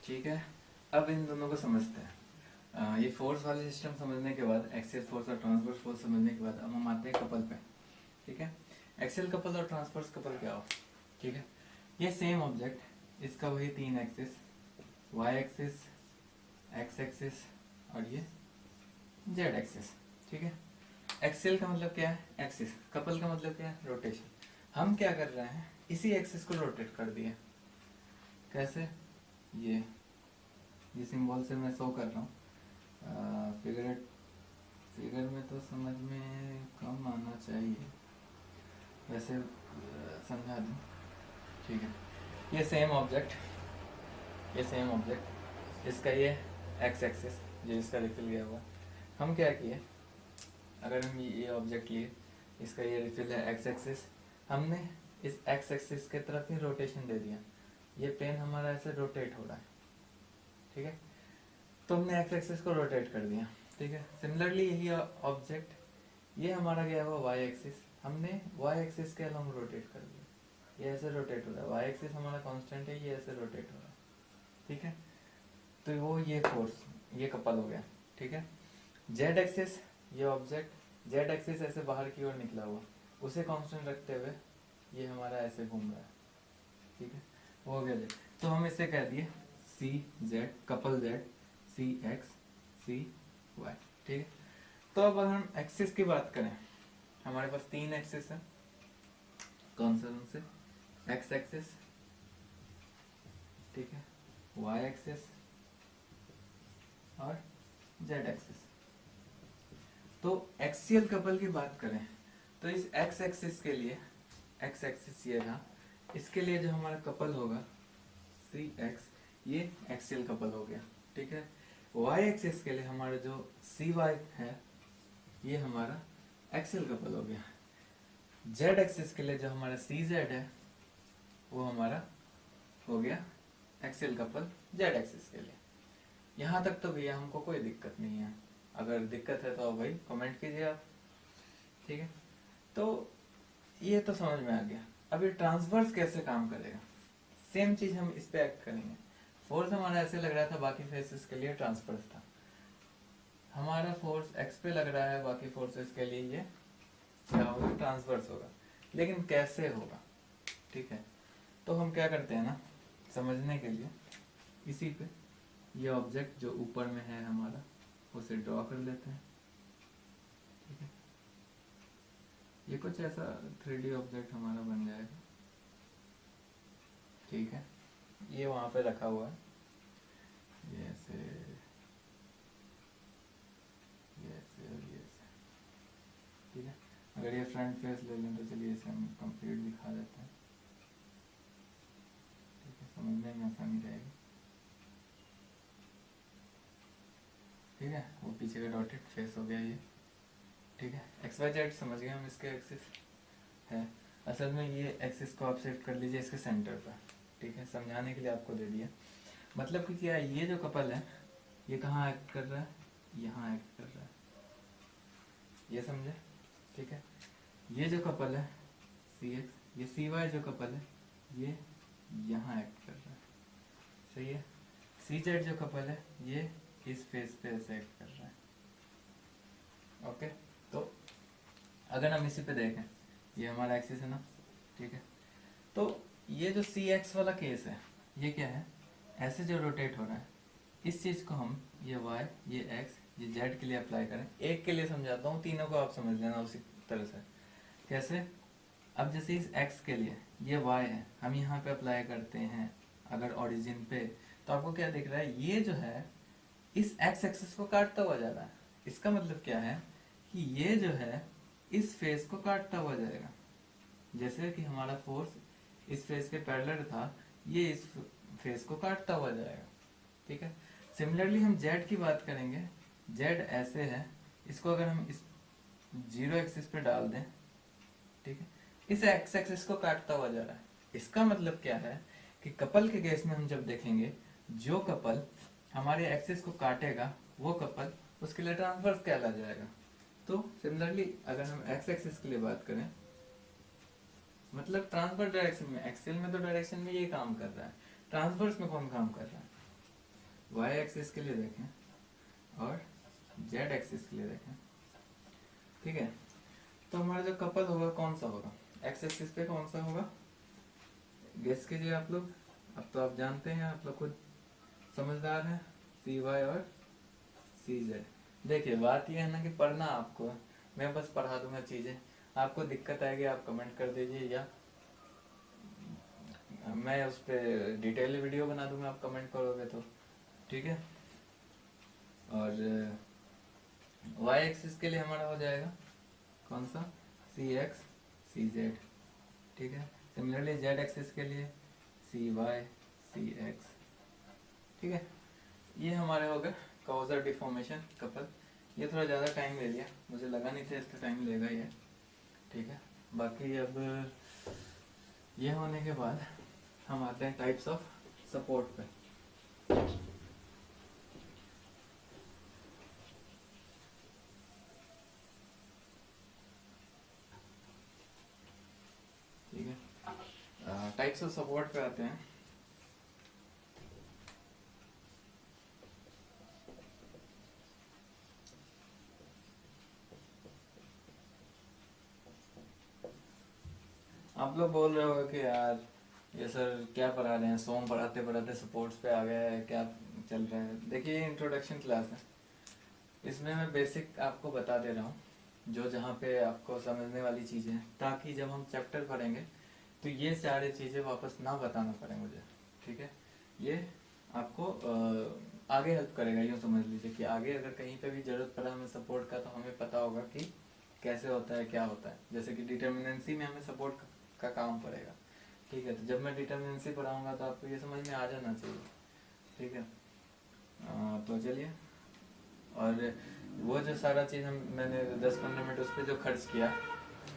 A: ठीक है। अब इन दोनों को समझते हैं। ये फोर्स वाले सिस्टम समझने के बाद, एक्सियल फोर्स और ट्रांसवर्स फोर्स समझने के बाद अब हम आते हैं कपल पे, ठीक है। एक्सियल कपल और ट्रांसवर्स कपल क्या हो, ठीक है। ये सेम ऑब्जेक्ट, इसका वही तीन axis, Y axis, X axis और ये जेड एक्सिस, ठीक है। एक्सियल का मतलब क्या है, एक्सिस। कपल का मतलब क्या है, रोटेशन। हम क्या कर रहे हैं, इसी एक्सिस को रोटेट कर दिए। कैसे, ये सिंबल से मैं शो कर रहा हूँ। फिगर में तो समझ में कम आना चाहिए, वैसे समझा दूँ, ठीक है। ये सेम ऑब्जेक्ट, इसका ये एक्स एक्सिस जो इसका रिफिल गया हुआ, हम क्या किए, अगर हम ये ऑब्जेक्ट लिए, इसका ये रिफिल है एक्स एक्सिस, हमने इस एक्स एक्सिस के तरफ ही रोटेशन दे दिया, ये प्लेन हमारा ऐसे रोटेट हो रहा है, ठीक है। तो हमने एक्स एक्सिस को रोटेट कर दिया, ठीक है। सिमिलरली यही ऑब्जेक्ट, ये हमारा गया हुआ वाई एक्सिस, हमने वाई एक्सिस के अलॉन्ग रोटेट कर दिया, ये ऐसे रोटेट हो रहा है, वाई एक्सिस हमारा कांस्टेंट है, ये ऐसे रोटेट हो रहा है, ठीक है। तो वो ये फोर्स, ये कपल हो गया, ठीक है। जेड एक्सिस, ये ऑब्जेक्ट जेड एक्सिस ऐसे बाहर की ओर निकला हुआ, उसे कांस्टेंट रखते हुए ये हमारा ऐसे घूम रहा है, ठीक है। वो हो गया जेड, तो हम इसे कह दिए सी जेड, कपल जेड, सी एक्स सी वाई, ठीक है। तो अब अगर हम एक्सिस की बात करें, हमारे पास तीन एक्सिस है, कौन से, एक्स एक्सिस, ठीक है, वाई एक्सिस और जेड एक्सिस। तो एक्सियल कपल की बात करें तो इस एक्स एक्सिस के लिए, एक्स एक्सिस ये रहा, इसके लिए जो हमारा कपल होगा सी एक्स, ये एक्सियल कपल हो गया, ठीक है। वाई एक्सिस के लिए हमारा जो सी वाई है, ये हमारा एक्सियल कपल हो गया। जेड एक्सिस के लिए जो हमारा सी जेड है, वो हमारा हो गया एक्सियल कपल जेड एक्सिस के लिए। यहाँ तक तो भैया हमको कोई दिक्कत नहीं है, अगर दिक्कत है तो भाई कमेंट कीजिए आप, ठीक है। तो ये तो समझ में आ गया। अब ये ट्रांसवर्स कैसे काम करेगा, सेम चीज हम इस पे एक्ट करेंगे। फोर्स हमारा ऐसे लग रहा था, बाकी फेसेस के लिए ट्रांसवर्स था, हमारा फोर्स एक्स पे लग रहा है, बाकी फोर्सेस के लिए ये क्या होगा, ट्रांसवर्स होगा। लेकिन कैसे होगा, ठीक है। तो हम क्या करते हैं ना, समझने के लिए इसी पे ये ऑब्जेक्ट जो ऊपर में है हमारा, उसे ड्रॉ कर लेते हैं, ठीक है। ये कुछ ऐसा 3D ऑब्जेक्ट हमारा बन जाएगा, ठीक है। ये वहां पे रखा हुआ है, ये ऐसे और ये ऐसे, ठीक है। अगर ये फ्रंट फेस ले लें तो चलिए इसे हम कंप्लीट दिखा देते हैं, ठीक है, समझने में आसानी रहेगी, ठीक है। वो पीछे का डॉटेड फेस हो गया ये, ठीक है। एक्स वाई जेड समझ गए हम, इसके एक्सिस है। असल में ये एक्सिस को आप सेट कर लीजिए इसके सेंटर पर, ठीक है, समझाने के लिए आपको दे दिया। मतलब कि क्या, ये जो कपल है ये कहाँ एक्ट कर रहा है, यहाँ एक्ट कर रहा है, ये समझे, ठीक है। ये जो कपल है सी एक्स, ये सी वाई जो कपल है ये यहाँ एक्ट कर रहा है, सही है। सी जेड जो कपल है ये इस फेस पे ऐसे एक्ट कर रहा है, ओके। तो अगर हम इसी पे देखें, ये हमारा एक्सिस है ना, ठीक है। तो ये जो सी एक्स वाला केस है, ये क्या है, ऐसे जो रोटेट हो रहा है, इस चीज को हम ये y, ये x, ये z के लिए अप्लाई करें। एक के लिए समझाता हूँ, तीनों को आप समझ लेना उसी तरह से। कैसे? अब जैसे इस x के लिए ये y है, हम यहाँ पे अप्लाई करते हैं अगर ओरिजिन पे, तो आपको क्या दिख रहा है, ये जो है इस x एक्सिस को काटता हुआ जा रहा है। इसका मतलब क्या है कि ये जो है इस फेस को काटता हुआ जाएगा। जैसे कि हमारा फोर्स इस फेस के पैरेलल था, ये इस फेस को काटता हुआ जाएगा। ठीक है। सिमिलरली हम z की बात करेंगे। z ऐसे है, इसको अगर हम इस जीरो एक्सिस पे डाल दें, ठीक है, इस एक्स एक्सिस को काटता हुआ जा रहा है। इसका मतलब क्या है कि कपल के केस में हम जब देखेंगे, जो कपल हमारे एक्सिस को काटेगा वो कपल उसके लिए ट्रांसवर्स कहला जाएगा। तो सिमिलरली अगर हम एक्स एक्सिस के लिए बात करें, मतलब ट्रांसवर्स डायरेक्शन में, एक्सियल में तो डायरेक्शन में ये काम कर रहा है, ट्रांसवर्स में कौन काम कर रहा है? वाई एक्सिस के लिए देखें और जेड एक्सिस के लिए देखें। ठीक है। तो हमारा जो कपल होगा कौन सा होगा? एक्स एक्सिस पे कौन सा होगा? गेस कीजिए आप लोग। अब तो आप जानते हैं, आप लोग खुद समझदार हैं। सी वाई और सी जेड। देखिए बात यह है ना कि पढ़ना आपको, मैं बस पढ़ा दूंगा चीजें, आपको दिक्कत आएगी आप कमेंट कर दीजिए, या मैं उस पर डिटेल वीडियो बना दूंगा आप कमेंट करोगे तो। ठीक है। और वाई एक्सिस के लिए हमारा हो जाएगा कौन सा? सी एक्स सी जेड। ठीक है। सिमिलरली जेड एक्सिस के लिए सी वाई सी एक्स। ठीक है। ये हमारे हो गए कॉजर डिफॉर्मेशन कपल। ये थोड़ा ज़्यादा टाइम ले लिया, मुझे लगा नहीं था इसका टाइम लेगा ये। ठीक है। बाकी अब ये होने के बाद हम आते हैं टाइप्स ऑफ सपोर्ट पे। ठीक है। टाइप्स ऑफ सपोर्ट पे आते हैं। आप लोग बोल रहे हो कि यार ये सर क्या पढ़ा रहे हैं, सोम पढ़ाते पढ़ाते सपोर्ट्स पे आ गया है, क्या चल रहा है? देखिए इंट्रोडक्शन क्लास है, इसमें मैं बेसिक आपको बता दे रहा हूँ, जो जहाँ पे आपको समझने वाली चीज़ें हैं, ताकि जब हम चैप्टर पढ़ेंगे तो ये सारी चीज़ें वापस ना बताना पड़े मुझे। ठीक है। ये आपको आगे हेल्प करेगा, यूँ समझ लीजिए कि आगे अगर कहीं पे भी ज़रूरत पड़ा हमें सपोर्ट का, तो हमें पता होगा कि कैसे होता है, क्या होता है। जैसे कि डिटर्मिनेंसी में हमें सपोर्ट का काम पड़ेगा। ठीक है। तो जब मैं डिटर्मिनेंसी पढ़ाऊँगा तो आपको ये समझ में आ जाना चाहिए। ठीक है। तो चलिए, और वो जो सारा चीज़ मैंने 10-15 मिनट उस पर जो खर्च किया,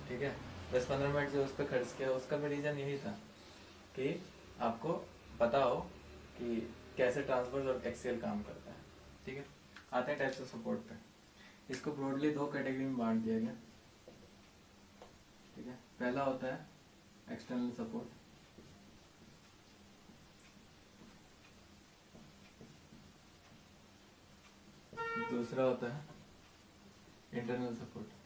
A: ठीक है, 10-15 मिनट जो उस पर खर्च किया, उसका भी रीज़न यही था कि आपको पता हो कि कैसे ट्रांसफर और एक्सेल काम करता है। ठीक है। आते हैं टाइप्स ऑफ सपोर्ट पे। इसको ब्रॉडली दो कैटेगरी में बांट दिया गया। ठीक है। पहला होता है एक्सटर्नल सपोर्ट, दूसरा होता है इंटरनल सपोर्ट।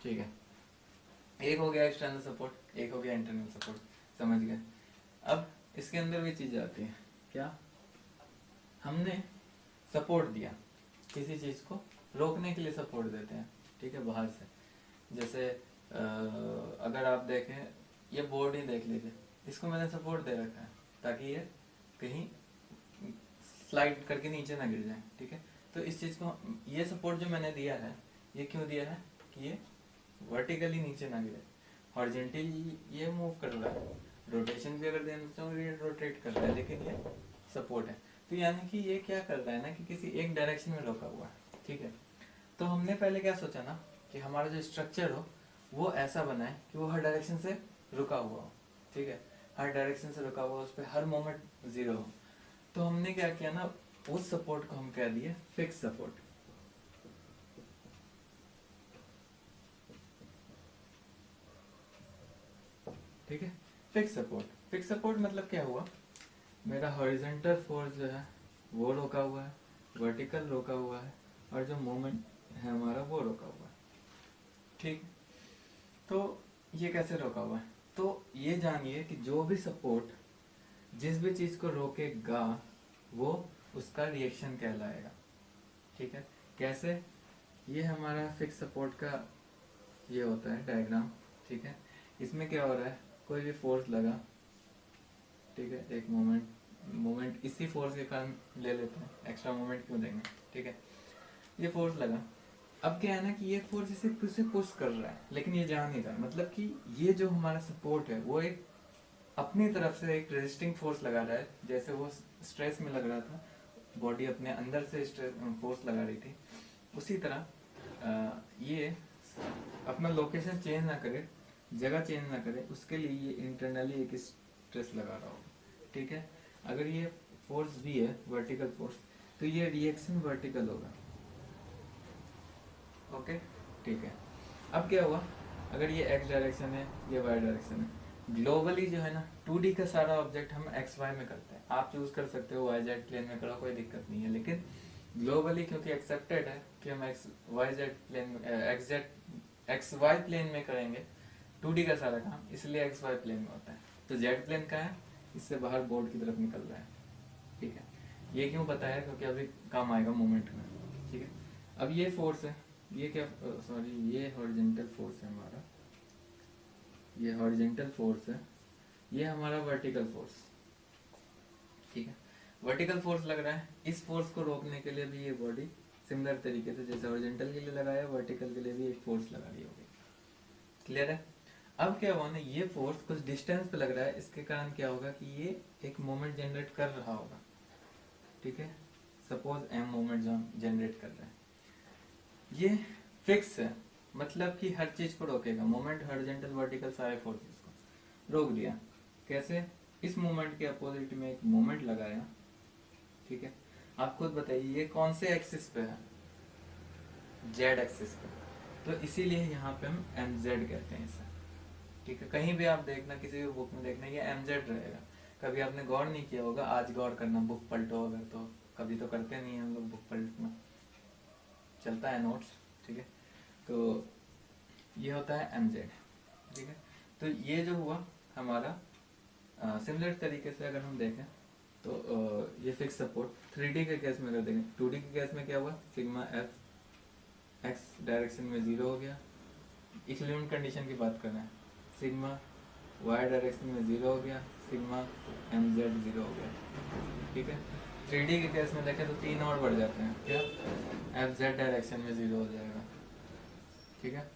A: ठीक है। एक हो गया एक्सटर्नल सपोर्ट, एक हो गया इंटरनल सपोर्ट, समझ गए? अब इसके अंदर भी चीज़ आती है, क्या? हमने सपोर्ट दिया, किसी चीज़ को रोकने के लिए सपोर्ट देते हैं। ठीक है, बाहर से। जैसे अगर आप देखें, ये बोर्ड ही देख लीजिए, इसको मैंने सपोर्ट दे रखा है ताकि ये कहीं स्लाइड करके नीचे ना गिर जाए। ठीक है। तो इस चीज़ को, ये सपोर्ट जो मैंने दिया है, ये क्यों दिया है कि ये वर्टिकली नीचे ना गिरे, हॉरिजॉन्टली ये मूव कर रहा है, रोटेशन भी अगर देना चाहो ये रोटेट कर रहा है, लेकिन ये सपोर्ट है। तो यानी कि ये क्या कर रहा है ना कि किसी एक डायरेक्शन में रोका हुआ है। ठीक है। तो हमने पहले क्या सोचा ना कि हमारा जो स्ट्रक्चर हो वो ऐसा बनाए कि वो हर डायरेक्शन से रुका हुआ हो। ठीक है। हर डायरेक्शन से रुका हुआ, उस पर हर मोमेंट जीरो हो। तो हमने क्या किया ना, उस सपोर्ट को हम कह दिए फिक्स सपोर्ट। ठीक है। फिक्स सपोर्ट, फिक्स सपोर्ट मतलब क्या हुआ, मेरा हॉरिजॉन्टल फोर्स जो है वो रोका हुआ है, वर्टिकल रोका हुआ है, और जो मोमेंट है हमारा वो रोका हुआ है। ठीक। तो ये कैसे रोका हुआ है? तो ये जानिए कि जो भी सपोर्ट जिस भी चीज को रोकेगा वो उसका रिएक्शन कहलाएगा। ठीक है, कैसे? ये हमारा फिक्स सपोर्ट का ये होता है डायग्राम। ठीक है, इसमें क्या हो रहा है, कोई भी फोर्स लगा, ठीक है, एक मोमेंट इसी फोर्स के कारण ले लेते हैं, एक्स्ट्रा मोमेंट क्यों देंगे। ठीक है, ये फोर्स लगा, अब क्या है ना कि ये फोर्स इसे पुश कर रहा है, लेकिन ये जा नहीं रहा, मतलब कि ये जो हमारा सपोर्ट है वो एक अपनी तरफ से एक रेजिस्टिंग फोर्स लगा रहा है। जैसे वो स्ट्रेस में लग रहा था, बॉडी अपने अंदर से स्ट्रेस फोर्स लगा रही थी, उसी तरह ये अपना लोकेशन चेंज ना करे, जगह चेंज ना करे, उसके लिए ये इंटरनली एक स्ट्रेस लगा रहा होगा। ठीक है, अगर ये फोर्स भी है वर्टिकल फोर्स, तो ये रिएक्शन वर्टिकल होगा। ओके, ठीक है। अब क्या हुआ, अगर ये एक्स डायरेक्शन है, ये वाई डायरेक्शन है, ग्लोबली जो है ना 2D का सारा ऑब्जेक्ट हम एक्स वाई में करते हैं। आप चूज कर सकते हो वाई जेड प्लेन में करो, कोई दिक्कत नहीं है, लेकिन ग्लोबली क्योंकि एक्सेप्टेड है कि हम X Y Z plane X Y plane में करेंगे 2D का सारा काम, इसलिए एक्स वाई प्लेन में होता है। तो जेड प्लेन का है, इससे बाहर बोर्ड की तरफ निकल रहा है। ठीक है, ये क्यों बताया, क्योंकि अभी काम आएगा मोमेंट में। ठीक है, अब ये फोर्स है, ये क्या, सॉरी, ये हॉरिजॉन्टल फोर्स है हमारा, ये हॉरिजॉन्टल फोर्स है, ये हमारा वर्टिकल फोर्स। ठीक है, वर्टिकल फोर्स लग रहा है, इस फोर्स को रोकने के लिए भी ये बॉडी सिमिलर तरीके से जैसे हॉरिजॉन्टल के लिए लगाया, वर्टिकल के लिए भी एक फोर्स लगा रही होगी। क्लियर है? अब क्या हुआ ना, ये फोर्स कुछ डिस्टेंस पे लग रहा है, इसके कारण क्या होगा कि ये एक मोमेंट जनरेट कर रहा होगा। ठीक है, सपोज एम मोमेंट जनरेट कर रहा है, ये फिक्स है, मतलब कि हर चीज को रोकेगा, मोमेंट हॉरिजॉन्टल वर्टिकल सारे फोर्सेस को रोक दिया। कैसे? इस मोमेंट के अपोजिट में एक मोमेंट लगाया। ठीक है, आप खुद बताइए ये कौन से एक्सिस पे है? जेड एक्सिस पे, तो इसीलिए यहाँ पे हम एम जेड कहते हैं इसे। ठीक है, कहीं भी आप देखना, किसी भी बुक में देखना, ये एम जेड रहेगा। कभी आपने गौर नहीं किया होगा, आज गौर करना, बुक पलटो अगर, तो कभी तो करते नहीं है हम लोग, बुक पलटना चलता है, नोट्स। ठीक है, तो ये होता है एम जेड। ठीक है, तो ये जो हुआ हमारा सिमिलर तरीके से अगर हम देखें तो ये फिक्स सपोर्ट 3D के केस में कर देंगे। 2D के केस में क्या हुआ, सिग्मा एफ एक्स डायरेक्शन में 0 हो गया, इक्विलिब्रियम कंडीशन की बात कर रहे हैं, सिग्मा वाई डायरेक्शन में 0 हो गया, सिग्मा एम जेड 0 हो गया। ठीक है, 3D के केस में देखें तो 3 और बढ़ जाते हैं, क्या, एफ जेड डायरेक्शन में 0 हो जाएगा। ठीक है,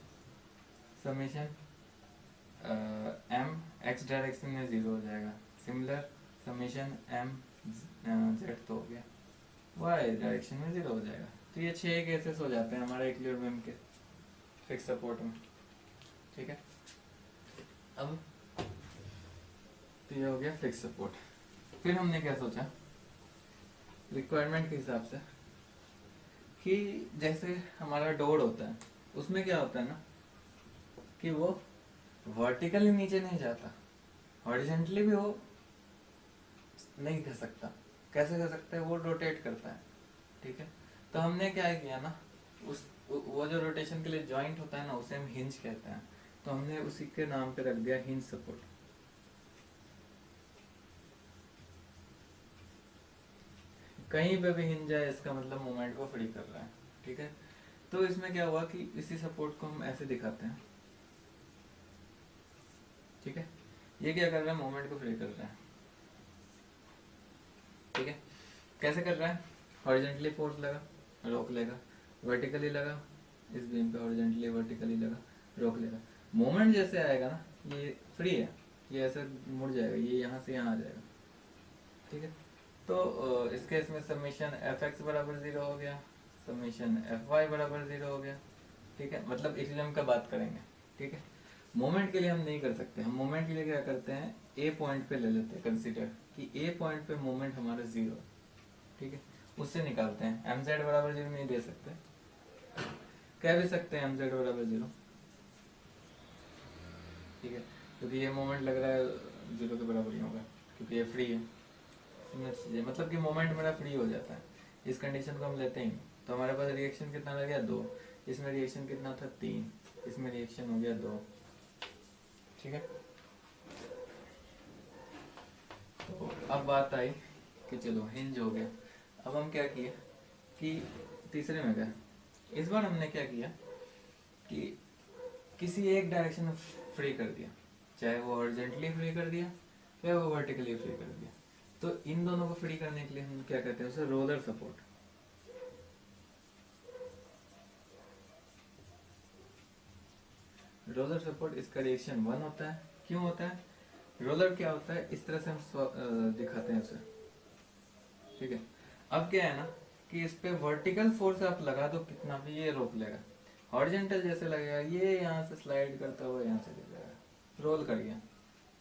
A: समेशन एम एक्स डायरेक्शन में 0 हो जाएगा, सिमिलर समेशन एम जेड तो हो गया, वाई डायरेक्शन में 0 हो जाएगा। तो ये 6 केसेस हो जाते हैं हमारे इक्विलिब्रियम के फिक्स सपोर्ट में। ठीक है, अब तो ये हो गया फिक्स सपोर्ट। फिर हमने क्या सोचा रिक्वायरमेंट के हिसाब से कि जैसे हमारा डोर होता है, उसमें क्या होता है ना कि वो वर्टिकली नीचे नहीं जाता, हॉरिजॉन्टली भी वो नहीं कर सकता। कैसे कर सकता है, वो रोटेट करता है। ठीक है, तो हमने क्या किया ना, उस वो जो रोटेशन के लिए जॉइंट होता है ना, उसे हम हिंज कहते हैं, तो हमने उसी के नाम पे रख दिया हिंज सपोर्ट। कहीं पे भी हिंज है, इसका मतलब मोमेंट को फ्री कर रहा है। ठीक है, तो इसमें क्या हुआ कि इसी सपोर्ट को हम ऐसे दिखाते हैं। ठीक है, ये क्या कर रहा है, मोमेंट को फ्री कर रहा है। ठीक है, कैसे कर रहा है, हॉरिजॉन्टली फोर्स लगा, रोक लेगा, वर्टिकली लगा, इस बीम पे हॉरिजॉन्टली वर्टिकली लगा, रोक लेगा। मोमेंट जैसे आएगा ना, ये फ्री है, ये ऐसे मुड़ जाएगा, ये यहाँ से यहाँ आ जाएगा। ठीक है, तो इस केस में समीशन एफ एक्स बराबर 0 हो गया, समीशन एफ वाई बराबर 0 हो गया। ठीक है, मतलब इक्विलिब्रियम का बात करेंगे। ठीक है, मोमेंट के लिए हम नहीं कर सकते, हम मोमेंट के लिए क्या करते हैं, ए पॉइंट पे ले लेते हैं कंसीडर कि ए पॉइंट पे मोमेंट हमारा 0। ठीक है, उससे निकालते हैं, एम जेड बराबर 0 नहीं दे सकते, कह भी सकते हैं एम जेड बराबर 0। ठीक है, क्योंकि ये मोमेंट लग रहा है 0 के बराबर ही होगा, क्योंकि ये फ्री है। मतलब कि मोमेंट मेरा फ्री हो जाता है, इस कंडीशन को हम लेते ही। तो हमारे पास रिएक्शन कितना लग गया, 2, इसमें रिएक्शन कितना था, 3, इसमें रिएक्शन हो गया 2। ठीक है। तो अब बात आई कि चलो हिंज हो गया, अब हम क्या किए कि तीसरे में गए। इस बार हमने क्या किया कि किसी एक डायरेक्शन में फ्री कर दिया, चाहे वो हॉरिजॉन्टली फ्री कर दिया चाहे वो वर्टिकली फ्री कर दिया। तो इन दोनों को फ्री करने के लिए हम क्या कहते हैं उसे रोलर सपोर्ट। रोलर सपोर्ट इसका रिएक्शन 1 होता है। क्यों होता है? रोलर क्या होता है, इस तरह से हम दिखाते हैं उसे, ठीक है। अब क्या है ना कि इस पे वर्टिकल फोर्स आप लगा दो कितना भी, ये रोक लेगा। हॉरिजॉन्टल जैसे लगेगा ये यहाँ से स्लाइड करता हुआ यहाँ चले जाएगा, रोल कर गया,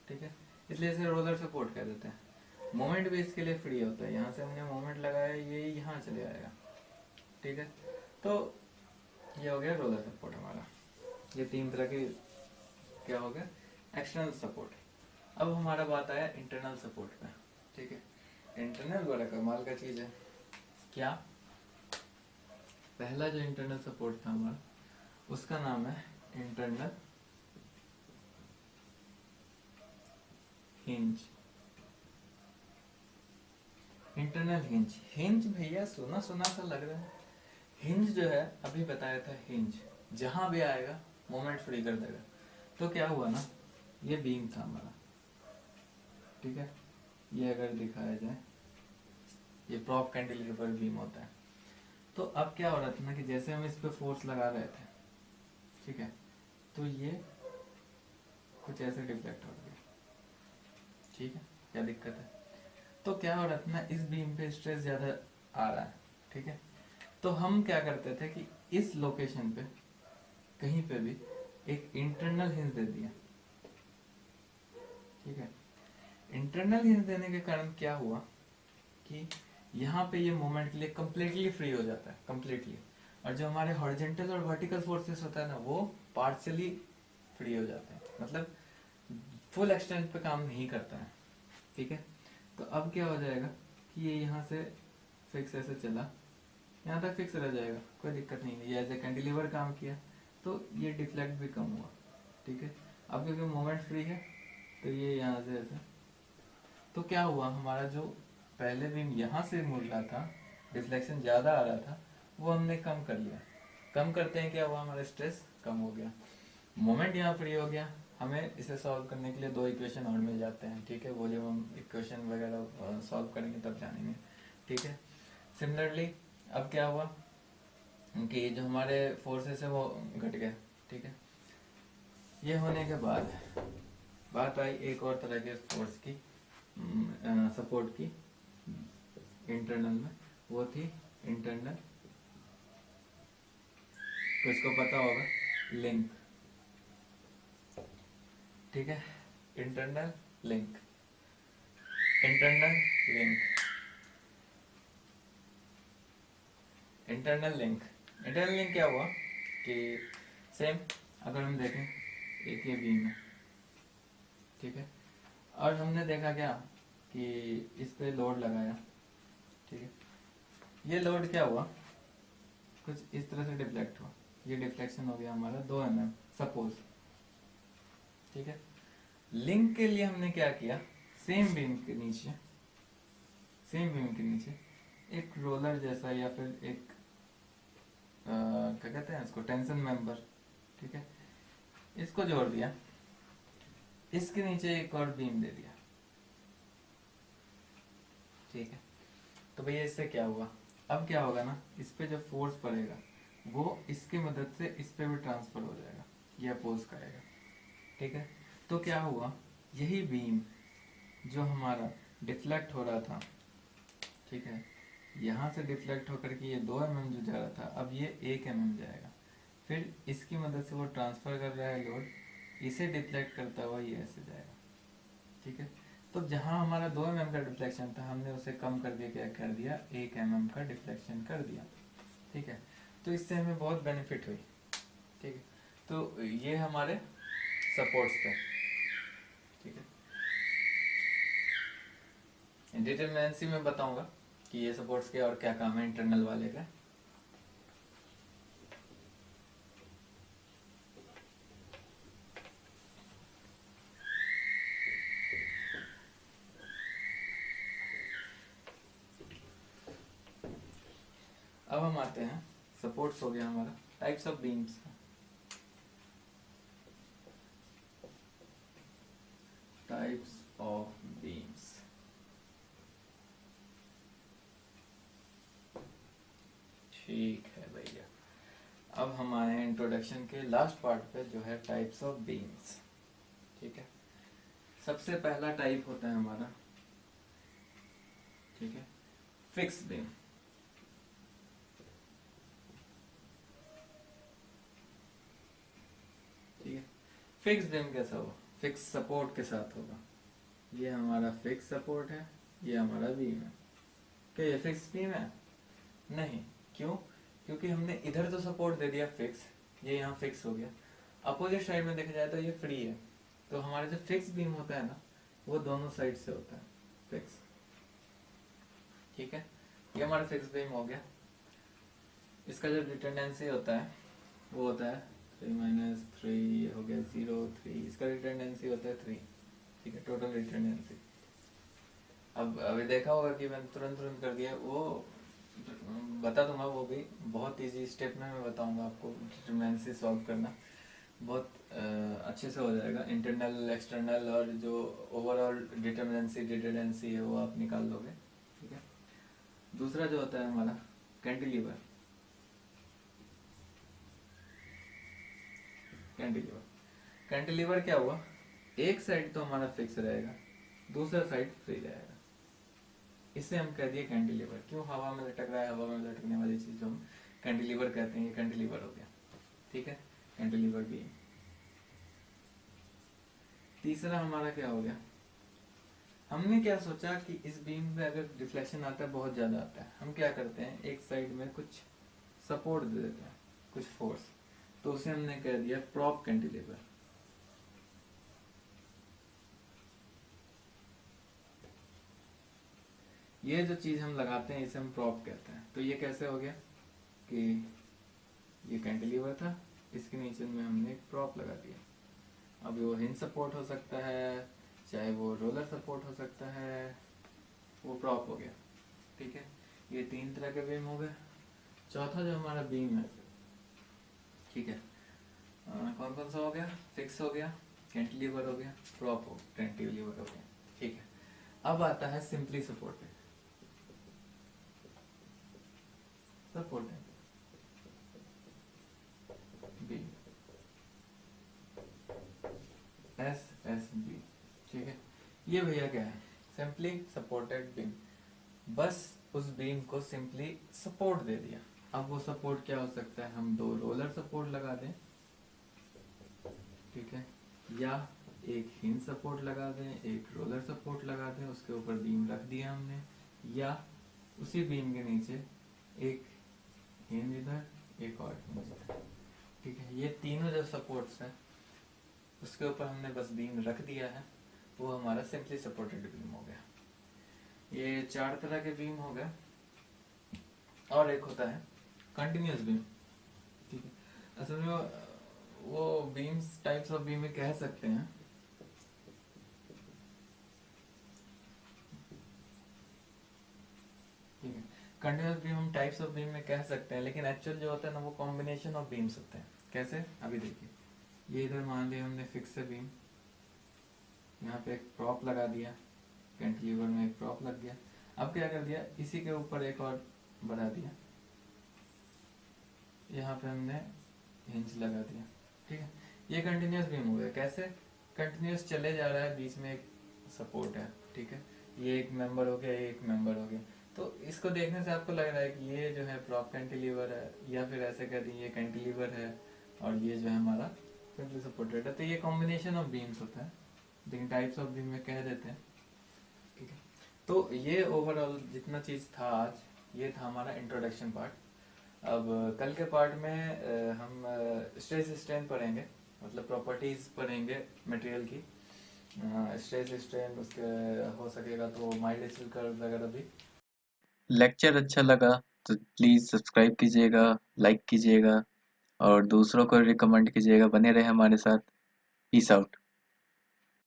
A: ठीक है। इसलिए इसे रोलर सपोर्ट कह देते हैं। मोमेंट भी इसके लिए फ्री होता है, यहाँ से हमने मोमेंट लगाया ये यहाँ चले आएगा, ठीक है। तो ये हो गया रोलर सपोर्ट हमारा। ये 3 तरह के क्या हो गया, एक्सटर्नल सपोर्ट। अब हमारा बात आया इंटरनल सपोर्ट पे, ठीक है। इंटरनल बड़ा कमाल का चीज है। क्या? पहला जो इंटरनल सपोर्ट था हमारा उसका नाम है internal hinge. Internal hinge, hinge भैया सुना सुना सा लग रहा है। हिंज जो है अभी बताया था, हिंज जहां भी आएगा मोमेंट फ्री कर देगा। तो क्या हुआ ना, ये बीम था हमारा, ठीक है। ये अगर दिखाया जाए ये प्रॉप कैंटिलीवर बीम होता है। तो अब क्या हो रहा था ना कि जैसे हम इस पे फोर्स लगा रहे थे, ठीक है, तो ये कुछ ऐसे डिफ्लेक्ट हो गया, ठीक है। क्या दिक्कत है? तो क्या हो रहा था ना, इस बीम पे स्ट्रेस ज्यादा आ रहा है, ठीक है। तो हम क्या करते थे कि इस लोकेशन पे कहीं पे भी एक इंटरनल हिंज दे दिया, ठीक है। इंटरनल हिंज देने के कारण क्या हुआ कि यहाँ पे ये मोमेंट के लिए कंप्लीटली फ्री हो जाता है, कंप्लीटली। और जो हमारे हॉरिजॉन्टल और वर्टिकल फोर्सेस होता है ना वो पार्शियली फ्री हो जाते हैं, मतलब फुल एक्सटेंट पे काम नहीं करता है, ठीक है। तो अब क्या हो जाएगा कि ये यहाँ से फिक्स ऐसे चला, यहाँ तक फिक्स रह जाएगा, कोई दिक्कत नहीं है। ये एज ए कैंटिलीवर काम किया तो ये डिफ्लेक्ट भी कम हुआ, ठीक है। अब क्योंकि मोमेंट फ्री है तो ये यहाँ से ऐसे, तो क्या हुआ हमारा जो पहले बीम यहाँ से मुड़ रहा था, डिफ्लेक्शन ज़्यादा आ रहा था, वो हमने कम कर लिया। कम करते हैं क्या हुआ, हमारा स्ट्रेस कम हो गया, मोमेंट यहाँ फ्री हो गया। हमें इसे सॉल्व करने के लिए 2 इक्वेशन और मिल जाते हैं, ठीक है। वो जब हम इक्वेशन वगैरह सॉल्व करेंगे तब जानेंगे, ठीक है। सिमिलरली अब क्या हुआ कि जो हमारे फोर्सेस है वो घट गए, ठीक है। ये होने के बाद बात आई एक और तरह के फोर्स की, सपोर्ट की इंटरनल में, वो थी इंटरनल, तो इसको पता होगा लिंक, ठीक है। Internal link, internal link, internal link. Internal link क्या हुआ कि सेम अगर हम देखें एक ये बीम है, ठीक है, और हमने देखा क्या कि इस पे लोड लगाया, ठीक है। ये लोड क्या हुआ, कुछ इस तरह से डिफ्लेक्ट हुआ, ये डिफ्लेक्शन हो गया हमारा 2 mm सपोज, ठीक है। लिंक के लिए हमने क्या किया, सेम बीम के नीचे, सेम बीम के नीचे एक रोलर जैसा या फिर एक क्या कहते हैं इसको, टेंशन मेंबर, ठीक है, इसको जोड़ दिया, इसके नीचे एक और बीम दे दिया, ठीक है। तो भैया इससे क्या हुआ, अब क्या होगा ना, इस पे जब फोर्स पड़ेगा वो इसके मदद से इस पे भी ट्रांसफर हो जाएगा, ये अपोज करेगा, ठीक है। तो क्या हुआ, यही बीम जो हमारा डिफ्लेक्ट हो रहा था, ठीक है, यहाँ से डिफ्लेक्ट होकर के ये 2 mm जो जा रहा था अब ये 1 mm जाएगा, फिर इसकी मदद से वो ट्रांसफर कर रहा है लोड, इसे डिफ्लेक्ट करता हुआ ये ऐसे जाएगा, ठीक है। तो जहाँ हमारा 2 mm का डिफ्लेक्शन था हमने उसे कम कर दिया, क्या कर दिया, 1 mm का डिफ्लेक्शन कर दिया, ठीक है। तो इससे हमें बहुत बेनिफिट हुई, ठीक है। तो ये हमारे सपोर्ट्स थे, ठीक है। डिटेल में एनसी में बताऊंगा कि ये सपोर्ट्स के और क्या काम है इंटरनल वाले का। अब हम आते हैं, सपोर्ट्स हो गया हमारा, types of beams. Types of beams, ठीक है भैया। अब हम आए हैं इंट्रोडक्शन के लास्ट पार्ट पे, जो है टाइप्स ऑफ बीम्स। ठीक है, सबसे पहला टाइप होता है हमारा, ठीक है, फिक्स बीम। ठीक है, फिक्स बीम कैसा होगा? फिक्स सपोर्ट के साथ होगा। ये हमारा फिक्स सपोर्ट है, ये हमारा बीम है। क्या ये फिक्स बीम है? नहीं। क्यों? क्योंकि हमने इधर तो सपोर्ट दे दिया फिक्स, ये यहाँ फिक्स हो गया। अपोजिट साइड में देखा जाए तो ये फ्री है। तो हमारा जो फिक्स बीम होता है ना, वो दोनों साइड से होता है फिक्स। ठीक है, ये हमारा फिक्स बीम हो गया। इसका जो रिटर्डेंसी होता है वो होता है 3 - 3 हो गया 0 3, इसका रिटर्डेंसी होता है 3। ठीक है, टोटल रिटर्डेंसी। अब अभी देखा होगा कि मैंने तुरंत तुरंत कर दिया, वो बता दूंगा, वो भी बहुत इजी स्टेप में मैं बताऊंगा आपको डिटरमिनेंसी सॉल्व करना। बहुत अच्छे से हो जाएगा। इंटरनल, एक्सटर्नल और जो ओवरऑल डिटरमिनेंसी रिटर्डेंसी है वो आप निकाल लोगे। ठीक है, दूसरा जो होता है हमारा कैंटिलीवर। कैंटिलीवर, कैंटिलीवर क्या हुआ? एक साइड तो हमारा फिक्स रहेगा, दूसरा साइड फ्री रहेगा। इसे हम कह दिए कैंटिलीवर। क्यों? हवा में लटक रहा है, हवा में लटकने वाली चीज जो हम कैंटिलीवर कहते हैं, ये कैंटिलीवर हो गया। ठीक है, कैंटिलीवर बीम। तीसरा हमारा क्या हो गया? हमने क्या सोचा कि इस बीम में अगर डिफ्लेक्शन आता है, बहुत ज्यादा आता है, हम क्या करते हैं, एक साइड में कुछ सपोर्ट दे देते हैं, कुछ फोर्स। तो उसे हमने कह दिया प्रॉप कैंटिलीवर। ये जो चीज हम लगाते हैं इसे हम प्रॉप कहते हैं। तो ये कैसे हो गया कि ये कैंटिलीवर था, इसके नीचे में हमने एक प्रॉप लगा दिया। अब वो हिंज सपोर्ट हो सकता है, चाहे वो रोलर सपोर्ट हो सकता है, वो प्रॉप हो गया। ठीक है, ये 3 तरह के बीम हो गए। चौथा जो हमारा बीम है, ठीक है, कौन कौन सा हो गया? फिक्स हो गया, कैंटिलीवर हो गया, प्रॉप हो, कैंटिलीवर हो गया। ठीक है, अब आता है simply supported. Supported beam, SSB। ठीक है, ये भैया क्या है? Simply supported beam. बस उस बीम को सिंपली सपोर्ट दे दिया। अब वो सपोर्ट क्या हो सकता है? हम 2 रोलर सपोर्ट लगा दें, ठीक है, या एक हिंज सपोर्ट लगा दें, एक रोलर सपोर्ट लगा दें, उसके ऊपर बीम रख दिया हमने, या उसी बीम के नीचे एक हिंज इधर, एक और हिंज इधर। ठीक है, ये तीनों जो सपोर्ट्स हैं उसके ऊपर हमने बस बीम रख दिया है, वो हमारा सिंपली सपोर्टेड बीम हो गया। ये 4 तरह के बीम हो गए। और एक होता है कंटिन्यूस बीम। ठीक है, असल में वो बीम्स टाइप्स ऑफ बीम में कह सकते हैं। ठीक है, कंटिन्यूस बीम हम टाइप्स ऑफ बीम में कह सकते हैं, लेकिन एक्चुअल जो होता है ना, वो कॉम्बिनेशन ऑफ बीम्स होते हैं। कैसे? अभी देखिए, ये इधर मान लिया हमने फिक्स है बीम, यहाँ पे एक प्रॉप लगा दिया, कैंटिलीवर में एक प्रॉप लग गया। अब क्या कर दिया, इसी के ऊपर एक और बढ़ा दिया, यहाँ पे हमने हिंज लगा दिया। ठीक है, ये कंटिन्यूस बीम हो गया। कैसे? कंटिन्यूस चले जा रहा है, बीच में एक सपोर्ट है। ठीक है, ये एक मेंबर हो गया, ये एक मेंबर हो गया। तो इसको देखने से आपको लग रहा है कि ये जो है प्रॉप कैंटिलीवर है, या फिर ऐसे कह दी ये कैंटिलीवर है, और ये जो है हमारा सिंपली सपोर्टेड है। तो ये कॉम्बिनेशन ऑफ बीम्स होता है, लेकिन टाइप्स ऑफ बीम में कह देते हैं। ठीक है, तो ये ओवरऑल जितना चीज था आज, ये था हमारा इंट्रोडक्शन पार्ट। अब कल के पार्ट में हम स्ट्रेस स्ट्रेन पढ़ेंगे, मतलब प्रॉपर्टीज पढ़ेंगे मटेरियल की। स्ट्रेस स्ट्रेन, उसके हो सकेगा तो माइल्ड स्टील कर्व वगैरह भी।
B: लेक्चर अच्छा लगा तो प्लीज़ सब्सक्राइब कीजिएगा, लाइक कीजिएगा और दूसरों को रिकमेंड कीजिएगा। बने रहे हमारे साथ। Peace out.